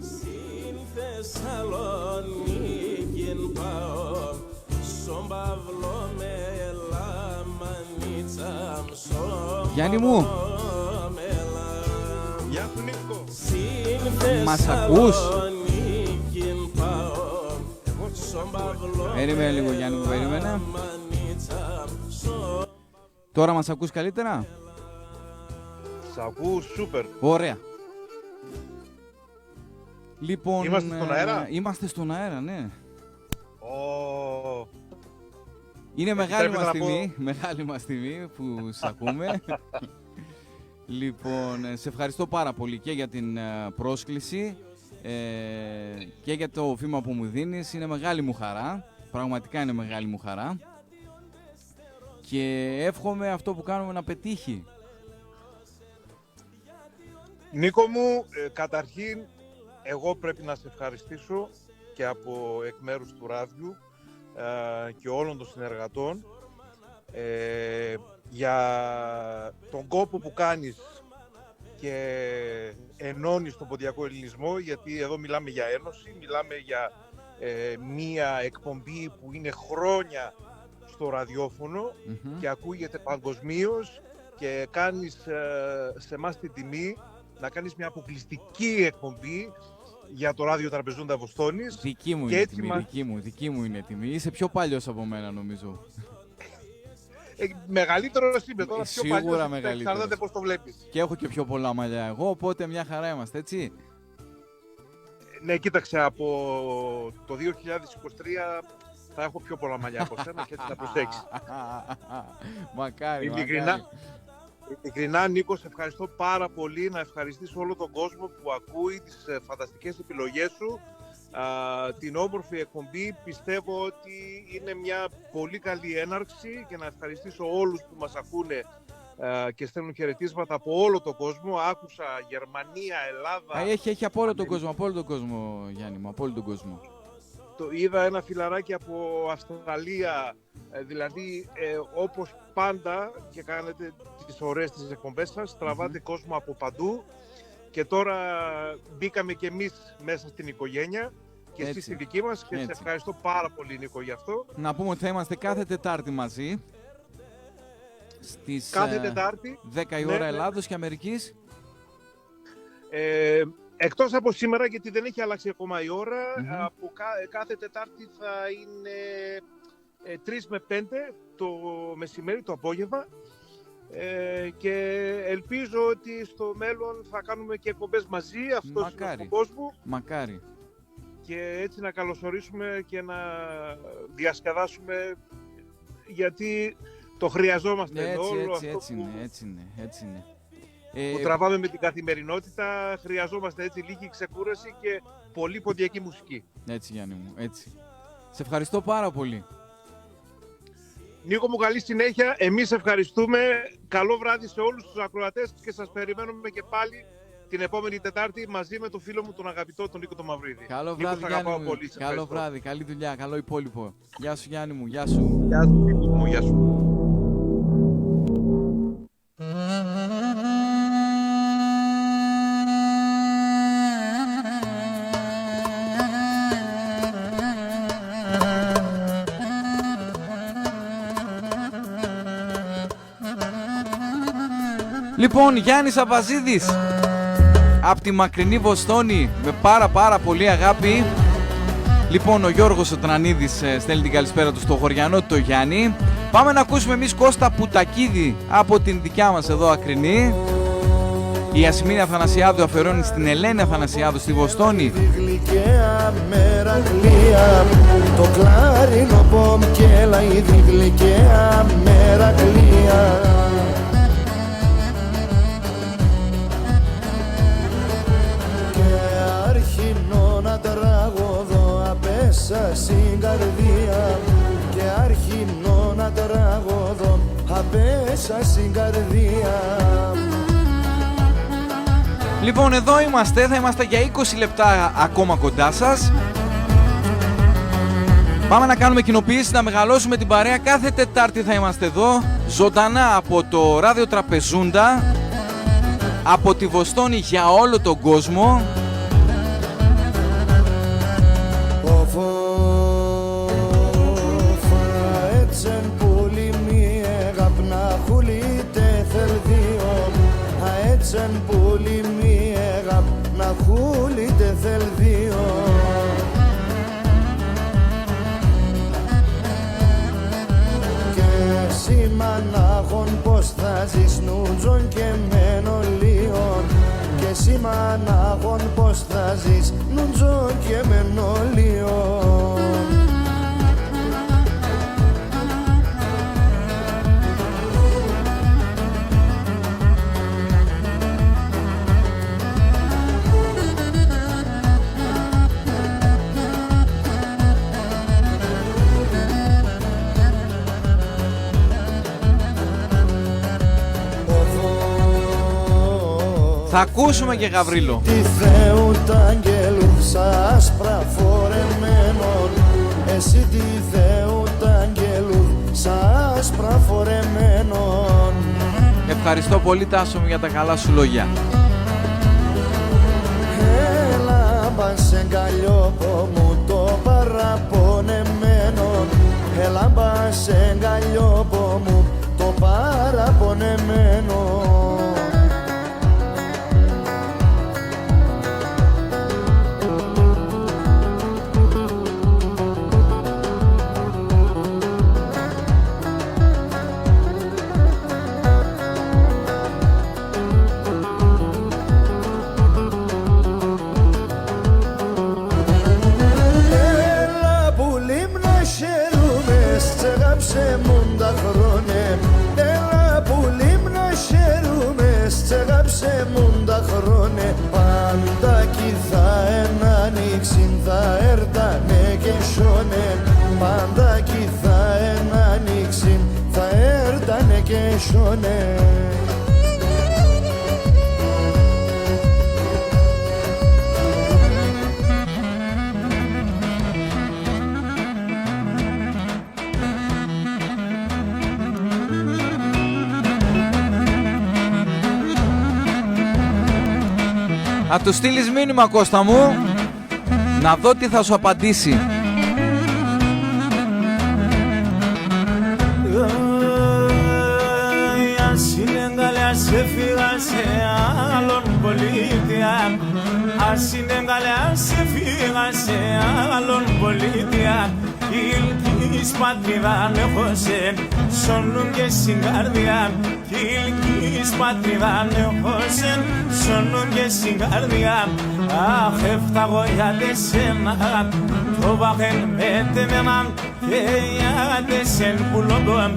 Στην Θεσσαλονίκην πάω, στον Παυλό με λαμανίτσα. Γιάννη μου, Γεια σου Νίκο. μας ακούς? Περίμενε λίγο Γιάννη μου, περίμενε. Τώρα μας ακούς καλύτερα? Σ' ακούω σούπερ. Ωραία. Λοιπόν, Είμαστε στον αέρα? Είμαστε στον αέρα, ναι. Oh. Είναι μεγάλη μας να τιμή, μεγάλη μας τιμή που σ' ακούμε. Λοιπόν, σε ευχαριστώ πάρα πολύ και για την πρόσκληση και για το βήμα που μου δίνεις. Είναι μεγάλη μου χαρά, πραγματικά είναι μεγάλη μου χαρά. Και εύχομαι αυτό που κάνουμε να πετύχει. Νίκο μου, καταρχήν εγώ πρέπει να σε ευχαριστήσω και από εκ μέρους του ράδιου και όλων των συνεργατών για τον κόπο που κάνεις και ενώνεις τον ποντιακό ελληνισμό, γιατί εδώ μιλάμε για ένωση, μιλάμε για μία εκπομπή που είναι χρόνια στο ραδιόφωνο και ακούγεται παγκοσμίως και κάνεις σε εμάς την τιμή να κάνεις μια αποκλειστική εκπομπή για το ράδιο Τραπεζούντα Βοστόνης. Δική μου είναι τιμή, δική μου είναι τιμή. Είσαι πιο παλιός από μένα νομίζω. Μεγαλύτερος είμαι τώρα, πιο παλιός. Σίγουρα μεγαλύτερος. Εξαρτάται πώς το βλέπεις. Και έχω και πιο πολλά μαλλιά εγώ, οπότε μια χαρά είμαστε, έτσι. Ναι, κοίταξε, από το 2023 θα έχω πιο πολλά μαλλιά από σένα και έτσι να προσέξεις. Μακάρι, Ειλικρινά, Νίκο, σε ευχαριστώ πάρα πολύ. Να ευχαριστήσω όλο τον κόσμο που ακούει τις φανταστικές επιλογές σου, την όμορφη εκπομπή. Πιστεύω ότι είναι μια πολύ καλή έναρξη και να ευχαριστήσω όλους που μας ακούνε και στέλνουν χαιρετίσματα από όλο τον κόσμο. Άκουσα Γερμανία, Ελλάδα... Έχει από όλο τον κόσμο, Γιάννη μου, από όλο τον κόσμο. Είδα ένα φιλαράκι από Αυστραλία, δηλαδή όπως πάντα και κάνετε τις ωραίες τις εκπομπές σας, τραβάτε κόσμο από παντού και τώρα μπήκαμε κι εμείς μέσα στην οικογένεια και εσείς στη δική μας και σε ευχαριστώ πάρα πολύ, Νίκο, γι' αυτό. Να πούμε ότι θα είμαστε κάθε Τετάρτη μαζί στις κάθε Τετάρτη, 10 η ώρα Ελλάδος και Αμερικής. Εκτός από σήμερα, γιατί δεν έχει αλλάξει ακόμα η ώρα, από κάθε Τετάρτη θα είναι 3 με 5 το μεσημέρι, το απόγευμα, και ελπίζω ότι στο μέλλον θα κάνουμε και εκπομπές μαζί, αυτός είναι ο σκοπός μου. Μακάρι. Και έτσι να καλωσορίσουμε και να διασκεδάσουμε, γιατί το χρειαζόμαστε έτσι είναι. Που τραβάμε με την καθημερινότητα, χρειαζόμαστε έτσι λίγη ξεκούραση και πολύ ποντιακή μουσική. Έτσι, Γιάννη μου, έτσι. Σε ευχαριστώ πάρα πολύ. Νίκο μου, καλή συνέχεια. Εμείς ευχαριστούμε. Καλό βράδυ σε όλους τους ακροατές και σας περιμένουμε και πάλι την επόμενη Τετάρτη μαζί με τον φίλο μου τον αγαπητό τον Νίκο τον Μαυρίδη. Καλό βράδυ, Γιάννη μου. Καλό βράδυ, καλή δουλειά, καλό υπόλοιπο. Γεια σου, Γιάννη μου, γεια σου. Γεια σου, Νίκο μου, γεια σου. Λοιπόν, Γιάννης Αβαζίδης από τη μακρινή Βοστόνη με πάρα πολύ αγάπη. Λοιπόν, ο Γιώργος ο Τρανίδης στέλνει την καλησπέρα του στο Χωριανό το Γιάννη. Πάμε να ακούσουμε εμείς Κώστα Πουτακίδη από την δικιά μας εδώ Ακρινή. Η Ασημίνη Αθανασιάδου αφιερώνει στην Ελένη Αθανασιάδου στη Βοστόνη. Γλυκαία μερακλία, το κλάρινο πομπκέλα, η γλυκαία μερακλία. Να τραγωδώ απέσα στην καρδία και αρχινώ να τραγωδώ απέσα στην καρδία. Λοιπόν, εδώ είμαστε, θα είμαστε για 20 λεπτά ακόμα κοντά σας. Πάμε να κάνουμε κοινοποιήσεις, να μεγαλώσουμε την παρέα. Κάθε Τετάρτη θα είμαστε εδώ, ζωντανά από το ράδιο Τραπεζούντα, από τη Βοστόνη για όλο τον κόσμο. Έτσι πολύ μη εγαπνά χουλείτε θελδίο, έτσι πολύ μη εγαπνά χουλείτε θελδίο. Και σήμαναχον πως θα ζεις νούτζον και μενολίον, και σήμαναχον πως θα ζεις νούτζον και μενολίον. Θα ακούσουμε και Γαβρίλο. Τη Θεού τ' αγγέλου σας πραφορεμένον, εσύ τη Θεού τ' αγγέλου σας πραφορεμένον. Ευχαριστώ πολύ, Τάσο μου, για τα καλά σου λόγια. Έλα μπας εγκαλιόπο μου το παραπονεμένο, έλα μπας εγκαλιόπο μου το παραπονεμένο. τσεγάψε μου τα χρόνια. Έλα που λίμνα χαίρομαι, τσεγάψε μου τα χρόνια. Πάντα κι θα ανοίξει, θα έρτανε και σώνε. Πάντα κι θα ανοίξει, θα έρτανε και σώνε. Θα του στείλεις μήνυμα, Κώστα μου, να δω τι θα σου απαντήσει. Ας είναι καλή, ας έφυγα σε άλλον πολίτια. Ας είναι καλή, ας έφυγα σε άλλον πολίτια. Ηλκής πατρίδαν έχω σε σώνουν και στην καρδιά. Ηλκής πατρίδαν έχω σε σώνουν και στην καρδιά. Αχ, έφταγω για τεσένα, το βάχεν με τεμέναν και για τεσέν πουλομπομ.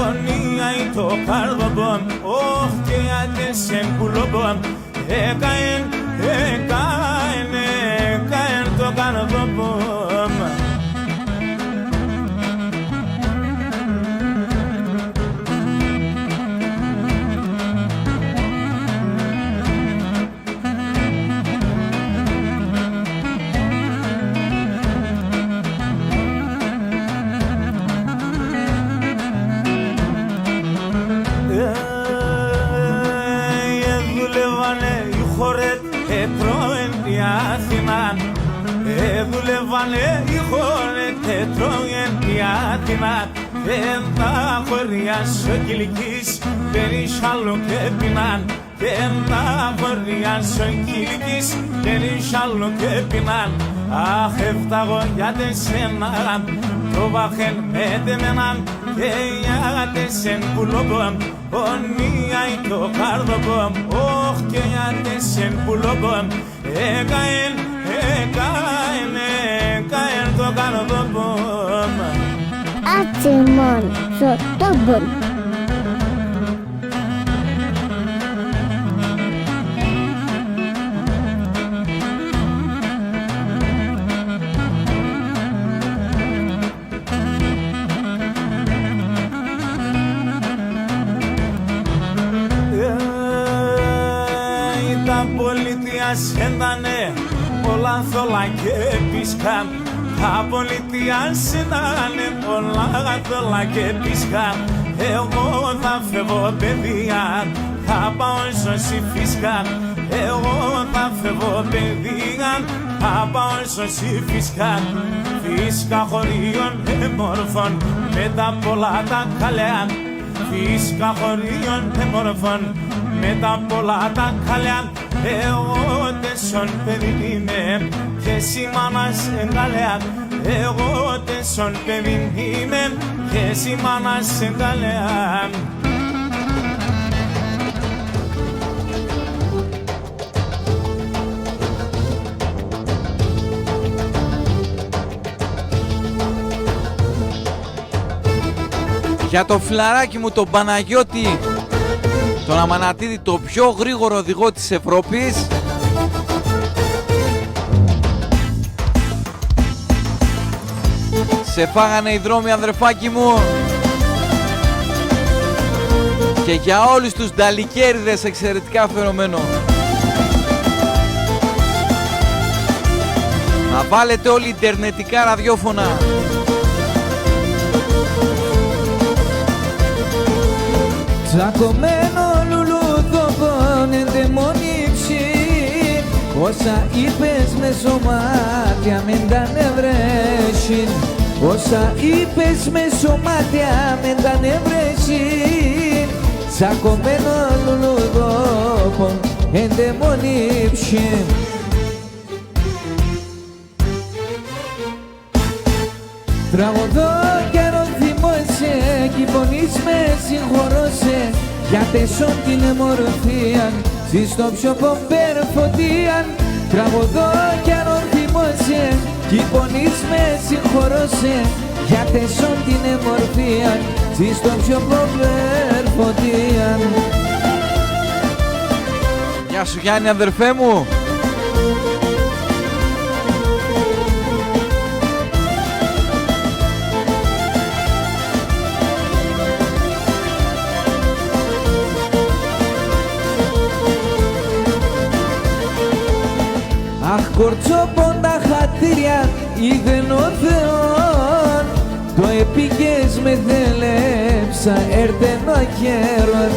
Ονία ή το καρδομπομ, όχ και για τεσέν πουλομπομ. Έκαεν το καρδομπομ. Δούλευανε οι χώρες τετρώγεν η Αθήνα. Εν τα χωριά σου κυλικής δεν είσαι άλλο και πεινάν. Εν τα χωριά σου κυλικής δεν είσαι άλλο και πεινάν. Αχ, έφταγω για τεσένα, το βάχεν με τεμέναν και για τεσέν πουλομπομ. Ονία ή το καρδομπομ, όχ και για τεσέν πουλομπομ. Έκαεν το καρδομπομ. Ατσιμόν σωτόμπομ. Τα πολιτεία σέντανε όλα θόλα και πίσκαν. Τα πολιτεία σέντανε όλα θόλα και πίσκαν. Εγώ θα φεύγω παιδεία, θα πάω σωσή φίσκαν. Εγώ θα φεύγω παιδεία, θα πάω σωσή φίσκαν. Φίσκα χωρίων μόρφων με τα πολλά τα καλέα. Φίσκα χωρίων μόρφων με τα πολλά τα καλέα. Εγώ τεσόν παιδί είμαι και εσύ μάνας εγκαλέα. Εγώ τεσόν παιδί είμαι και εσύ μάνας εγκαλέα. Για το φιλαράκι μου τον Παναγιώτη, τον Αμανατίδη, το πιο γρήγορο οδηγό της Ευρώπης, σε φάγανε οι δρόμοι, αδερφάκι μου. Και για όλους τους νταλικέριδες, εξαιρετικά φαινομένο. Να βάλετε όλοι ιντερνετικά ραδιόφωνα. Τσακωμένο λουλούδο πόνεται μονίψη. Όσα είπες με σωμάτια μην τα νευρέσιν. Όσα είπες με σωμάτια μην τα νευρέσιν. Τσακωμένο λουλούδο πόνεται μονίψη. Τραγωδό κι αρωθυμώσαι κι πονείς με συγχωρώσαι. Για τεσόν την εμορφίαν ζεις στο πιο κομπερφωτίαν. Τραγωδό κι αρωθυμώσαι κι πονείς με συγχωρώσαι. για τεσόν την εμορφία σεις το πιο προπερφωτία. Γεια σου Γιάννη αδερφέ μου. Αχ κορτσόποντα χατήρια είδεν ο Θεόν, το επίκες με θελέψα έρτεν ο καιρόν,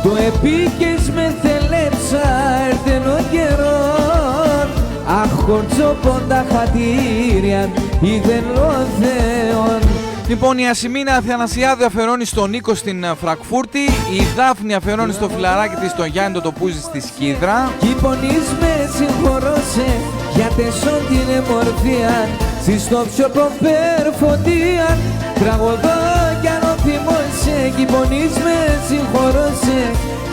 το επίκες με θελέψα έρτεν ο καιρόν. Αχ κορτσόποντα χατήρια είδεν ο Θεόν. Λοιπόν, η Ασημίνα Αθανασιάδου αφιερώνει στον Νίκο στην Φραγκφούρτη, η Δάφνη αφιερώνει στο φιλαράκι της τον Γιάννη το Τοπούζη στη Σκύδρα. Κι πονείς με συγχωρούσε για τεσόν την εμορφία σεις το πιο προπερφωτία. Τραγωδό κι αν ο θυμώσαι, κι πονείς με συγχωρούσε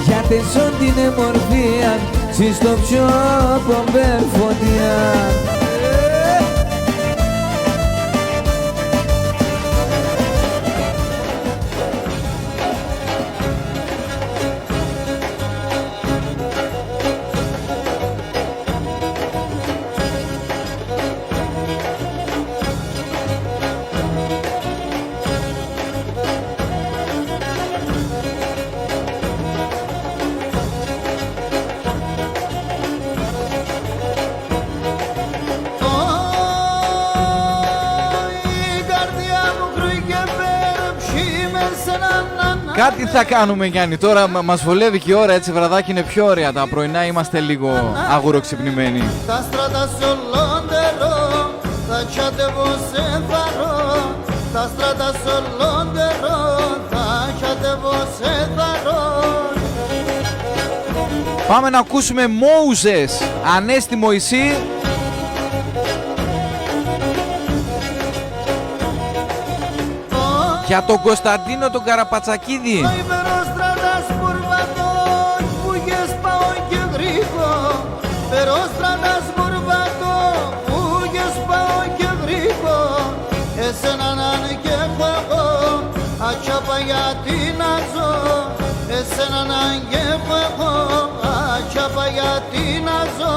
για τεσόν την εμορφία σεις το πιο προπερφωτία. Κάτι θα κάνουμε Γιάννη, τώρα μας βολεύει και η ώρα, έτσι βραδάκι είναι πιο ωραία, τα πρωινά είμαστε λίγο αγουροξυπνημένοι. Τα στράτα σε ολόντερο, θα τσάτευω σε θαρό. Τα στράτα σε ολόντερο, θα τσάτευω σε θαρό. Πάμε να ακούσουμε Μόουζες, Ανέστη Μωυσή. Για τον Κωνσταντίνο τον Καραπατσακίδη. Ο υπερόστρατας μπουρβατός που γες πάω και γρήγο. Υπερόστρατας μπουρβατός που γες πάω και γρήγο. Εσέναν αν και έχω εγώ, ατσάπα γιατί να ζω. Εσέναν αν και έχω εγώ, ατσάπα γιατί να ζω.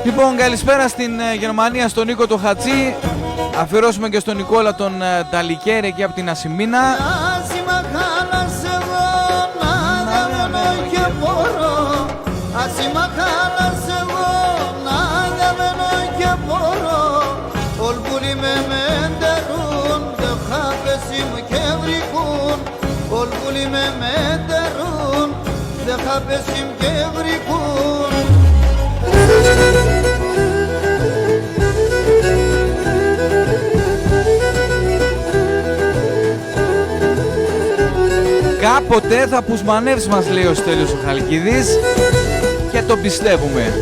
Λοιπόν, καλησπέρα στην Γερμανία, στον Νίκο το Χατζή. Αφιερώσουμε και στον Νικόλα τον Ταλικέρη εκεί από την Ασημίνα. Άσημα χάλασε εγώ, να δεμένω και μπορώ. Άσημα χάλασε εγώ, να δεμένω και μπορώ. Ολπούλοι με μέντερουν, δε χάπεση μου και βρικούν. Ολπούλοι με μέντερουν, δε χάπεση μου και βρικούν. Κάποτε θα πουσμανεύσει μας λέει ο Στέλιος ο Χαλκίδης και το πιστεύουμε.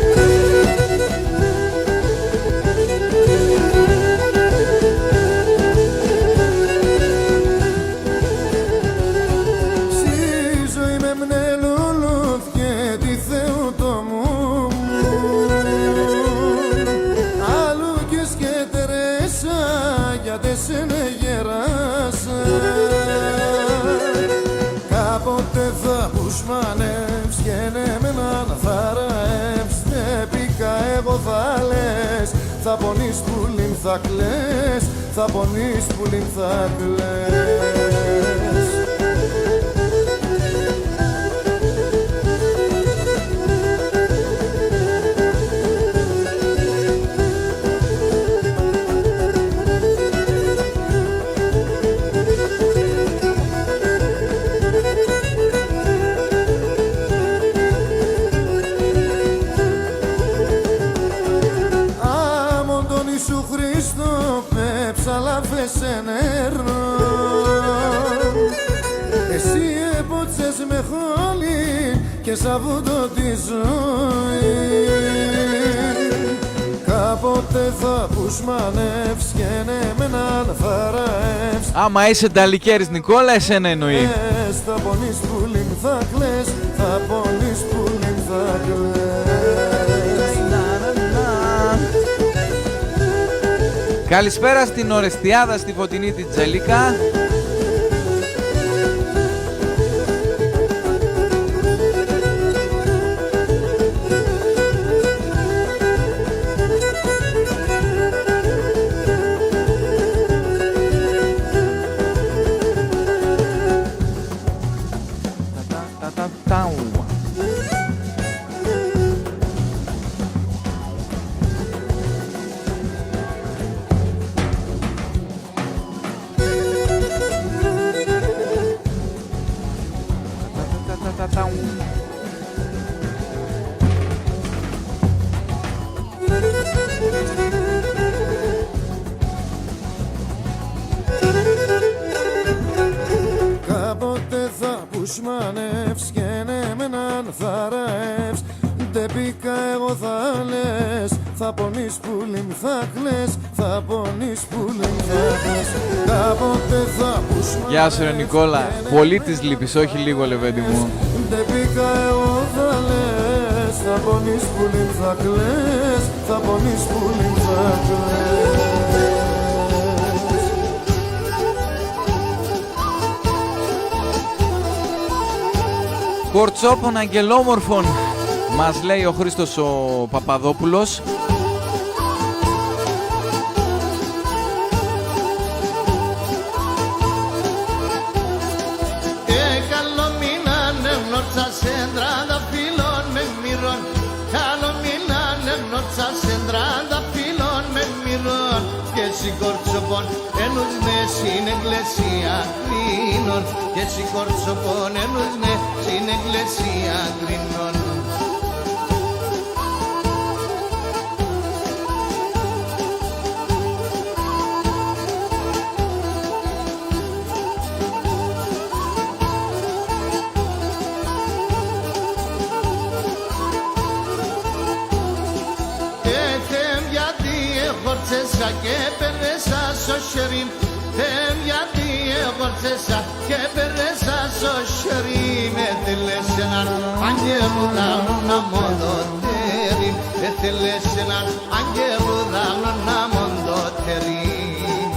Κάποτε θα πουσμανεύς και ναι με έναν θαραεύς. Επίκα εγώ θα λες, θα πονείς πουλήν θα κλαις. Θα πονείς πουλήν θα κλαις. Σε νερό, εσύ έπωτσες με χόλι και σαβούτο τη ζωή. Κάποτε θα πουσμανεύς και εμέναν θα ραεύς. Άμα είσαι νταλικέρης Νικόλα, εσένα εννοεί. Θα πονείς πουλήν θα κλαις, θα πονείς πουλήν θα κλαις. Καλησπέρα στην Ορεστιάδα, στη Φωτεινή τη Τζελίκα. Κάποτε θα πουσμανεύς και εμέναν θα ραεύς. Δεν πήκα εγώ θα λες, θα πονείς πουλήν θα κλαις, θα πονείς πουλήν θα κλαις. Κάποτε θα πουσμανεύς. Γεια σου ρε Νικόλα, πολύ της λείπεις, όχι λίγο λεβέντη μου. Δεν πήκα εγώ θα λες, θα πονείς πουλήν θα κλαις, θα πονείς πουλήν θα κλαις. Κορτσόπων αγγελόμορφων, μας λέει ο Χρήστος ο Παπαδόπουλος. Καλό μήνανε νότσα σέντραντα φίλων με μυρών. Καλό μήνανε νότσα σέντραντα φίλων με μυρών. Και σηκορτσοπών ενούς ναι στην εκκλησία κρίνων. Και σηκορτσοπών ενούς ναι στην εκκλησία κρίνων. Χορτσέσα και περνέσα στο σερίμ. Γιατί χορτσέσα και περνέσα στο σερίμ. Θέλες έναν αγγελούδα να μοντοτερίμ. Θέλες έναν αγγελούδα να μοντοτερίμ.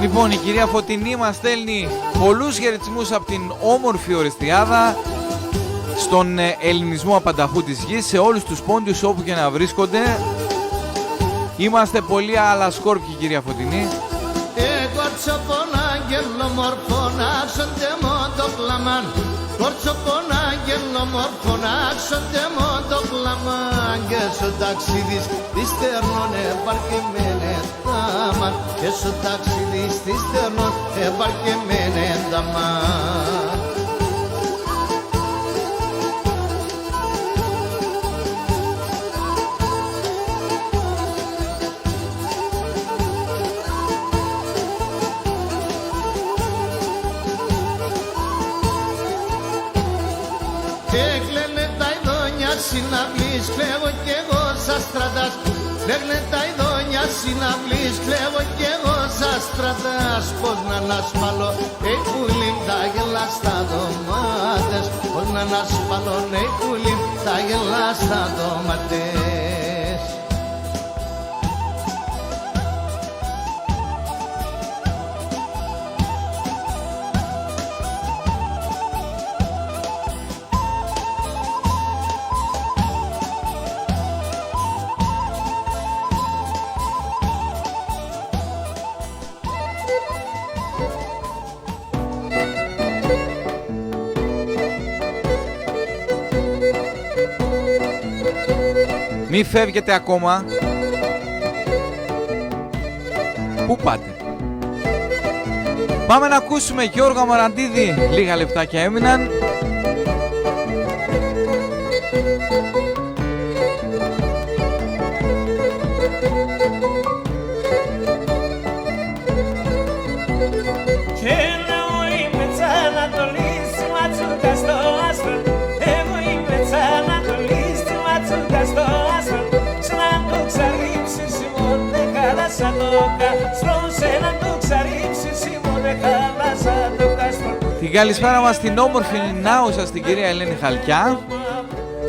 Λοιπόν, η κυρία Φωτεινή μας στέλνει πολλούς χαιρετισμούς από την όμορφη Ορεστιάδα, στον ελληνισμό απανταχού της γης, σε όλους τους πόντιους όπου και να βρίσκονται. Είμαστε πολύ αλασκόρπιοι, κυρία Φωτεινή. Κορτσοπον αγγέλο μορφών άξονται μόντο κλαμάν. Κορτσοπον αγγέλο μορφών άξονται μόντο κλαμάν. Και στο ταξίδις της στερνών επαρκεμένε τάμαν. Και στο ταξίδις της στερνών επαρκεμένε τάμαν. Έκλαινε τα ειδόνια συναυλής, κλαίω κι εγώ σαν στρατάς. Έκλαινε τα ειδόνια συναυλής, κλαίω κι εγώ σαν στρατάς. Πώς να ανασφαλώ, πουλήν τα γελά στα δωμάτες. Πώς να ανασφαλώ, πουλήν τα γελά στα δωμάτες. Μη φεύγετε ακόμα. Πού πάτε? Πάμε να ακούσουμε Γιώργο Αμαραντίδη. Λίγα λεπτάκια έμειναν. Εγώ είμαι σαν Ανατολής, ματσούκα στο χάλασα το κάστρο, σε να το ξαρρίψεις ήμουνε χάλασα το κάστρο. Την καλησπέρα μας στην όμορφη Νάουσα, στην κυρία Ελένη Χαλκιά.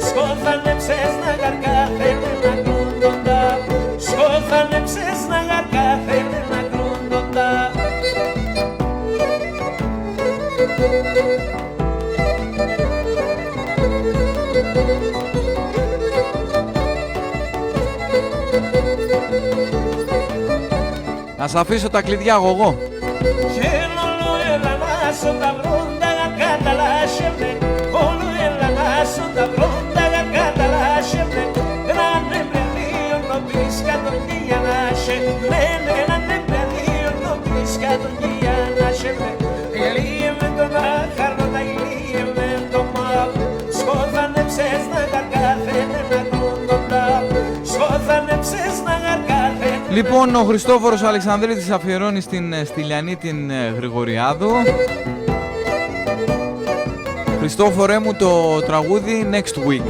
Σκόθανεψες να γαρκάθαινε να κρούντοντα, σκόθανεψες να γαρκάθαινε να κρούντοντα. Να σ' αφήσω τα κλειδιά εγώ. Λοιπόν, ο Χριστόφορος Αλεξανδρίτης αφιερώνει στην Στυλιανή την Γρηγοριάδου. Χριστόφορέ μου, το τραγούδι Next Week.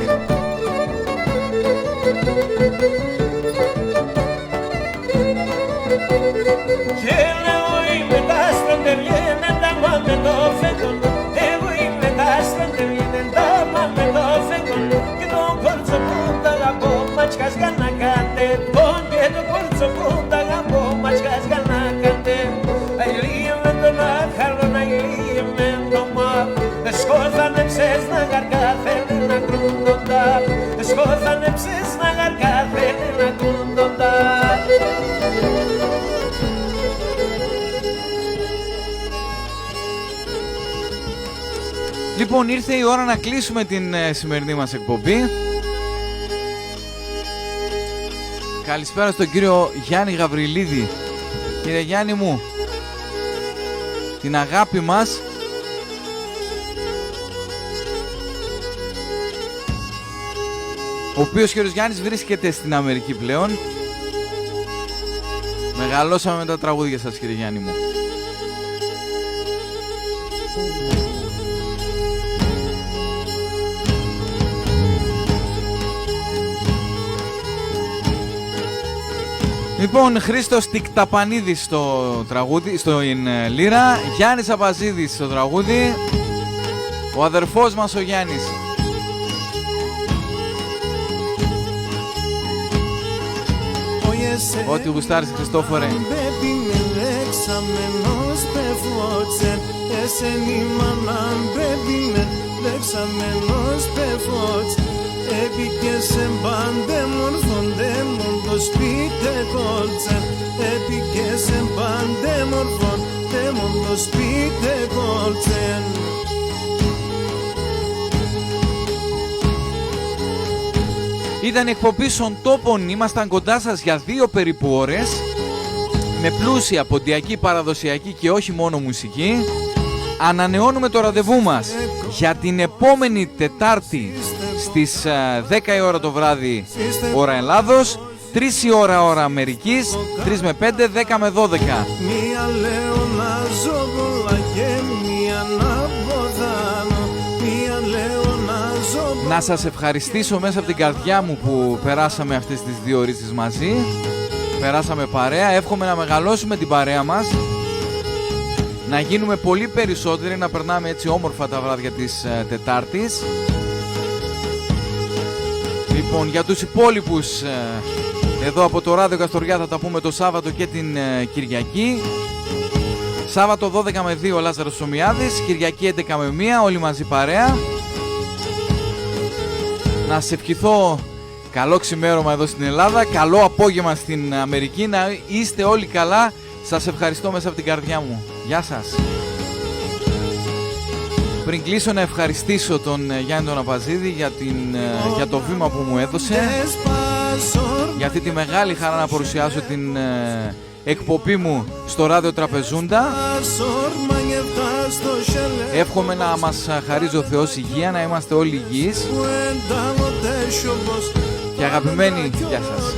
Λοιπόν, ήρθε η ώρα να κλείσουμε την σημερινή μας εκπομπή. Καλησπέρα στον κύριο Γιάννη Γαβριλίδη. Κύριε Γιάννη μου, την αγάπη μας ο οποίος κύριος Γιάννης βρίσκεται στην Αμερική πλέον. Μεγαλώσαμε με τα τραγούδια σας, κύριε Γιάννη μου. Λοιπόν, Χρήστος Τικταπανίδης στο τραγούδι, στο λύρα, Γιάννης Απαζίδης στο τραγούδι, ο αδερφός μας ο Γιάννης. Ό,τι γουστάρεις, Χριστόφορε. Έπικε σε μπαντέμορφον, δέμον το σπίτι κόλτσεν. Έπικε σε μπαντέμορφον, δέμον το σπίτι κόλτσεν. Ήταν η εκπομπή Στον Τόπον, ήμασταν κοντά σας για 2 περίπου ώρες, με πλούσια ποντιακή, παραδοσιακή και όχι μόνο μουσική. Ανανεώνουμε το ραντεβού μας για την επόμενη Τετάρτη στις 10 η ώρα το βράδυ ώρα Ελλάδος, 3 η ώρα Αμερικής, 3 με 5, 10 με 12. Μία λέω να ζω πολλά και μία να ποδάνω. Μία λέω να ζω. Να σας ευχαριστήσω μέσα από την καρδιά μου που περάσαμε αυτές τις 2 ώρες μαζί. Περάσαμε παρέα, εύχομαι να μεγαλώσουμε την παρέα μας, να γίνουμε πολύ περισσότεροι, να περνάμε έτσι όμορφα τα βράδια της Τετάρτης. Λοιπόν, για τους υπόλοιπους εδώ από το Ράδιο Καστοριά θα τα πούμε το Σάββατο και την Κυριακή. Σάββατο 12 με 2 ο Λάζαρος Σομιάδης, Κυριακή 11 με 1 όλοι μαζί παρέα. Να σας ευχηθώ καλό ξημέρωμα εδώ στην Ελλάδα, καλό απόγευμα στην Αμερική, να είστε όλοι καλά. Σας ευχαριστώ μέσα από την καρδιά μου. Γεια σας. Πριν κλείσω να ευχαριστήσω τον Γιάννη τον Απαζίδη για το βήμα που μου έδωσε, για αυτή τη μεγάλη χαρά να παρουσιάσω την εκπομπή μου στο Ράδιο Τραπεζούντα. Εύχομαι να μας χαρίζει ο Θεός υγεία, να είμαστε όλοι υγιείς και αγαπημένοι. Γεια σας.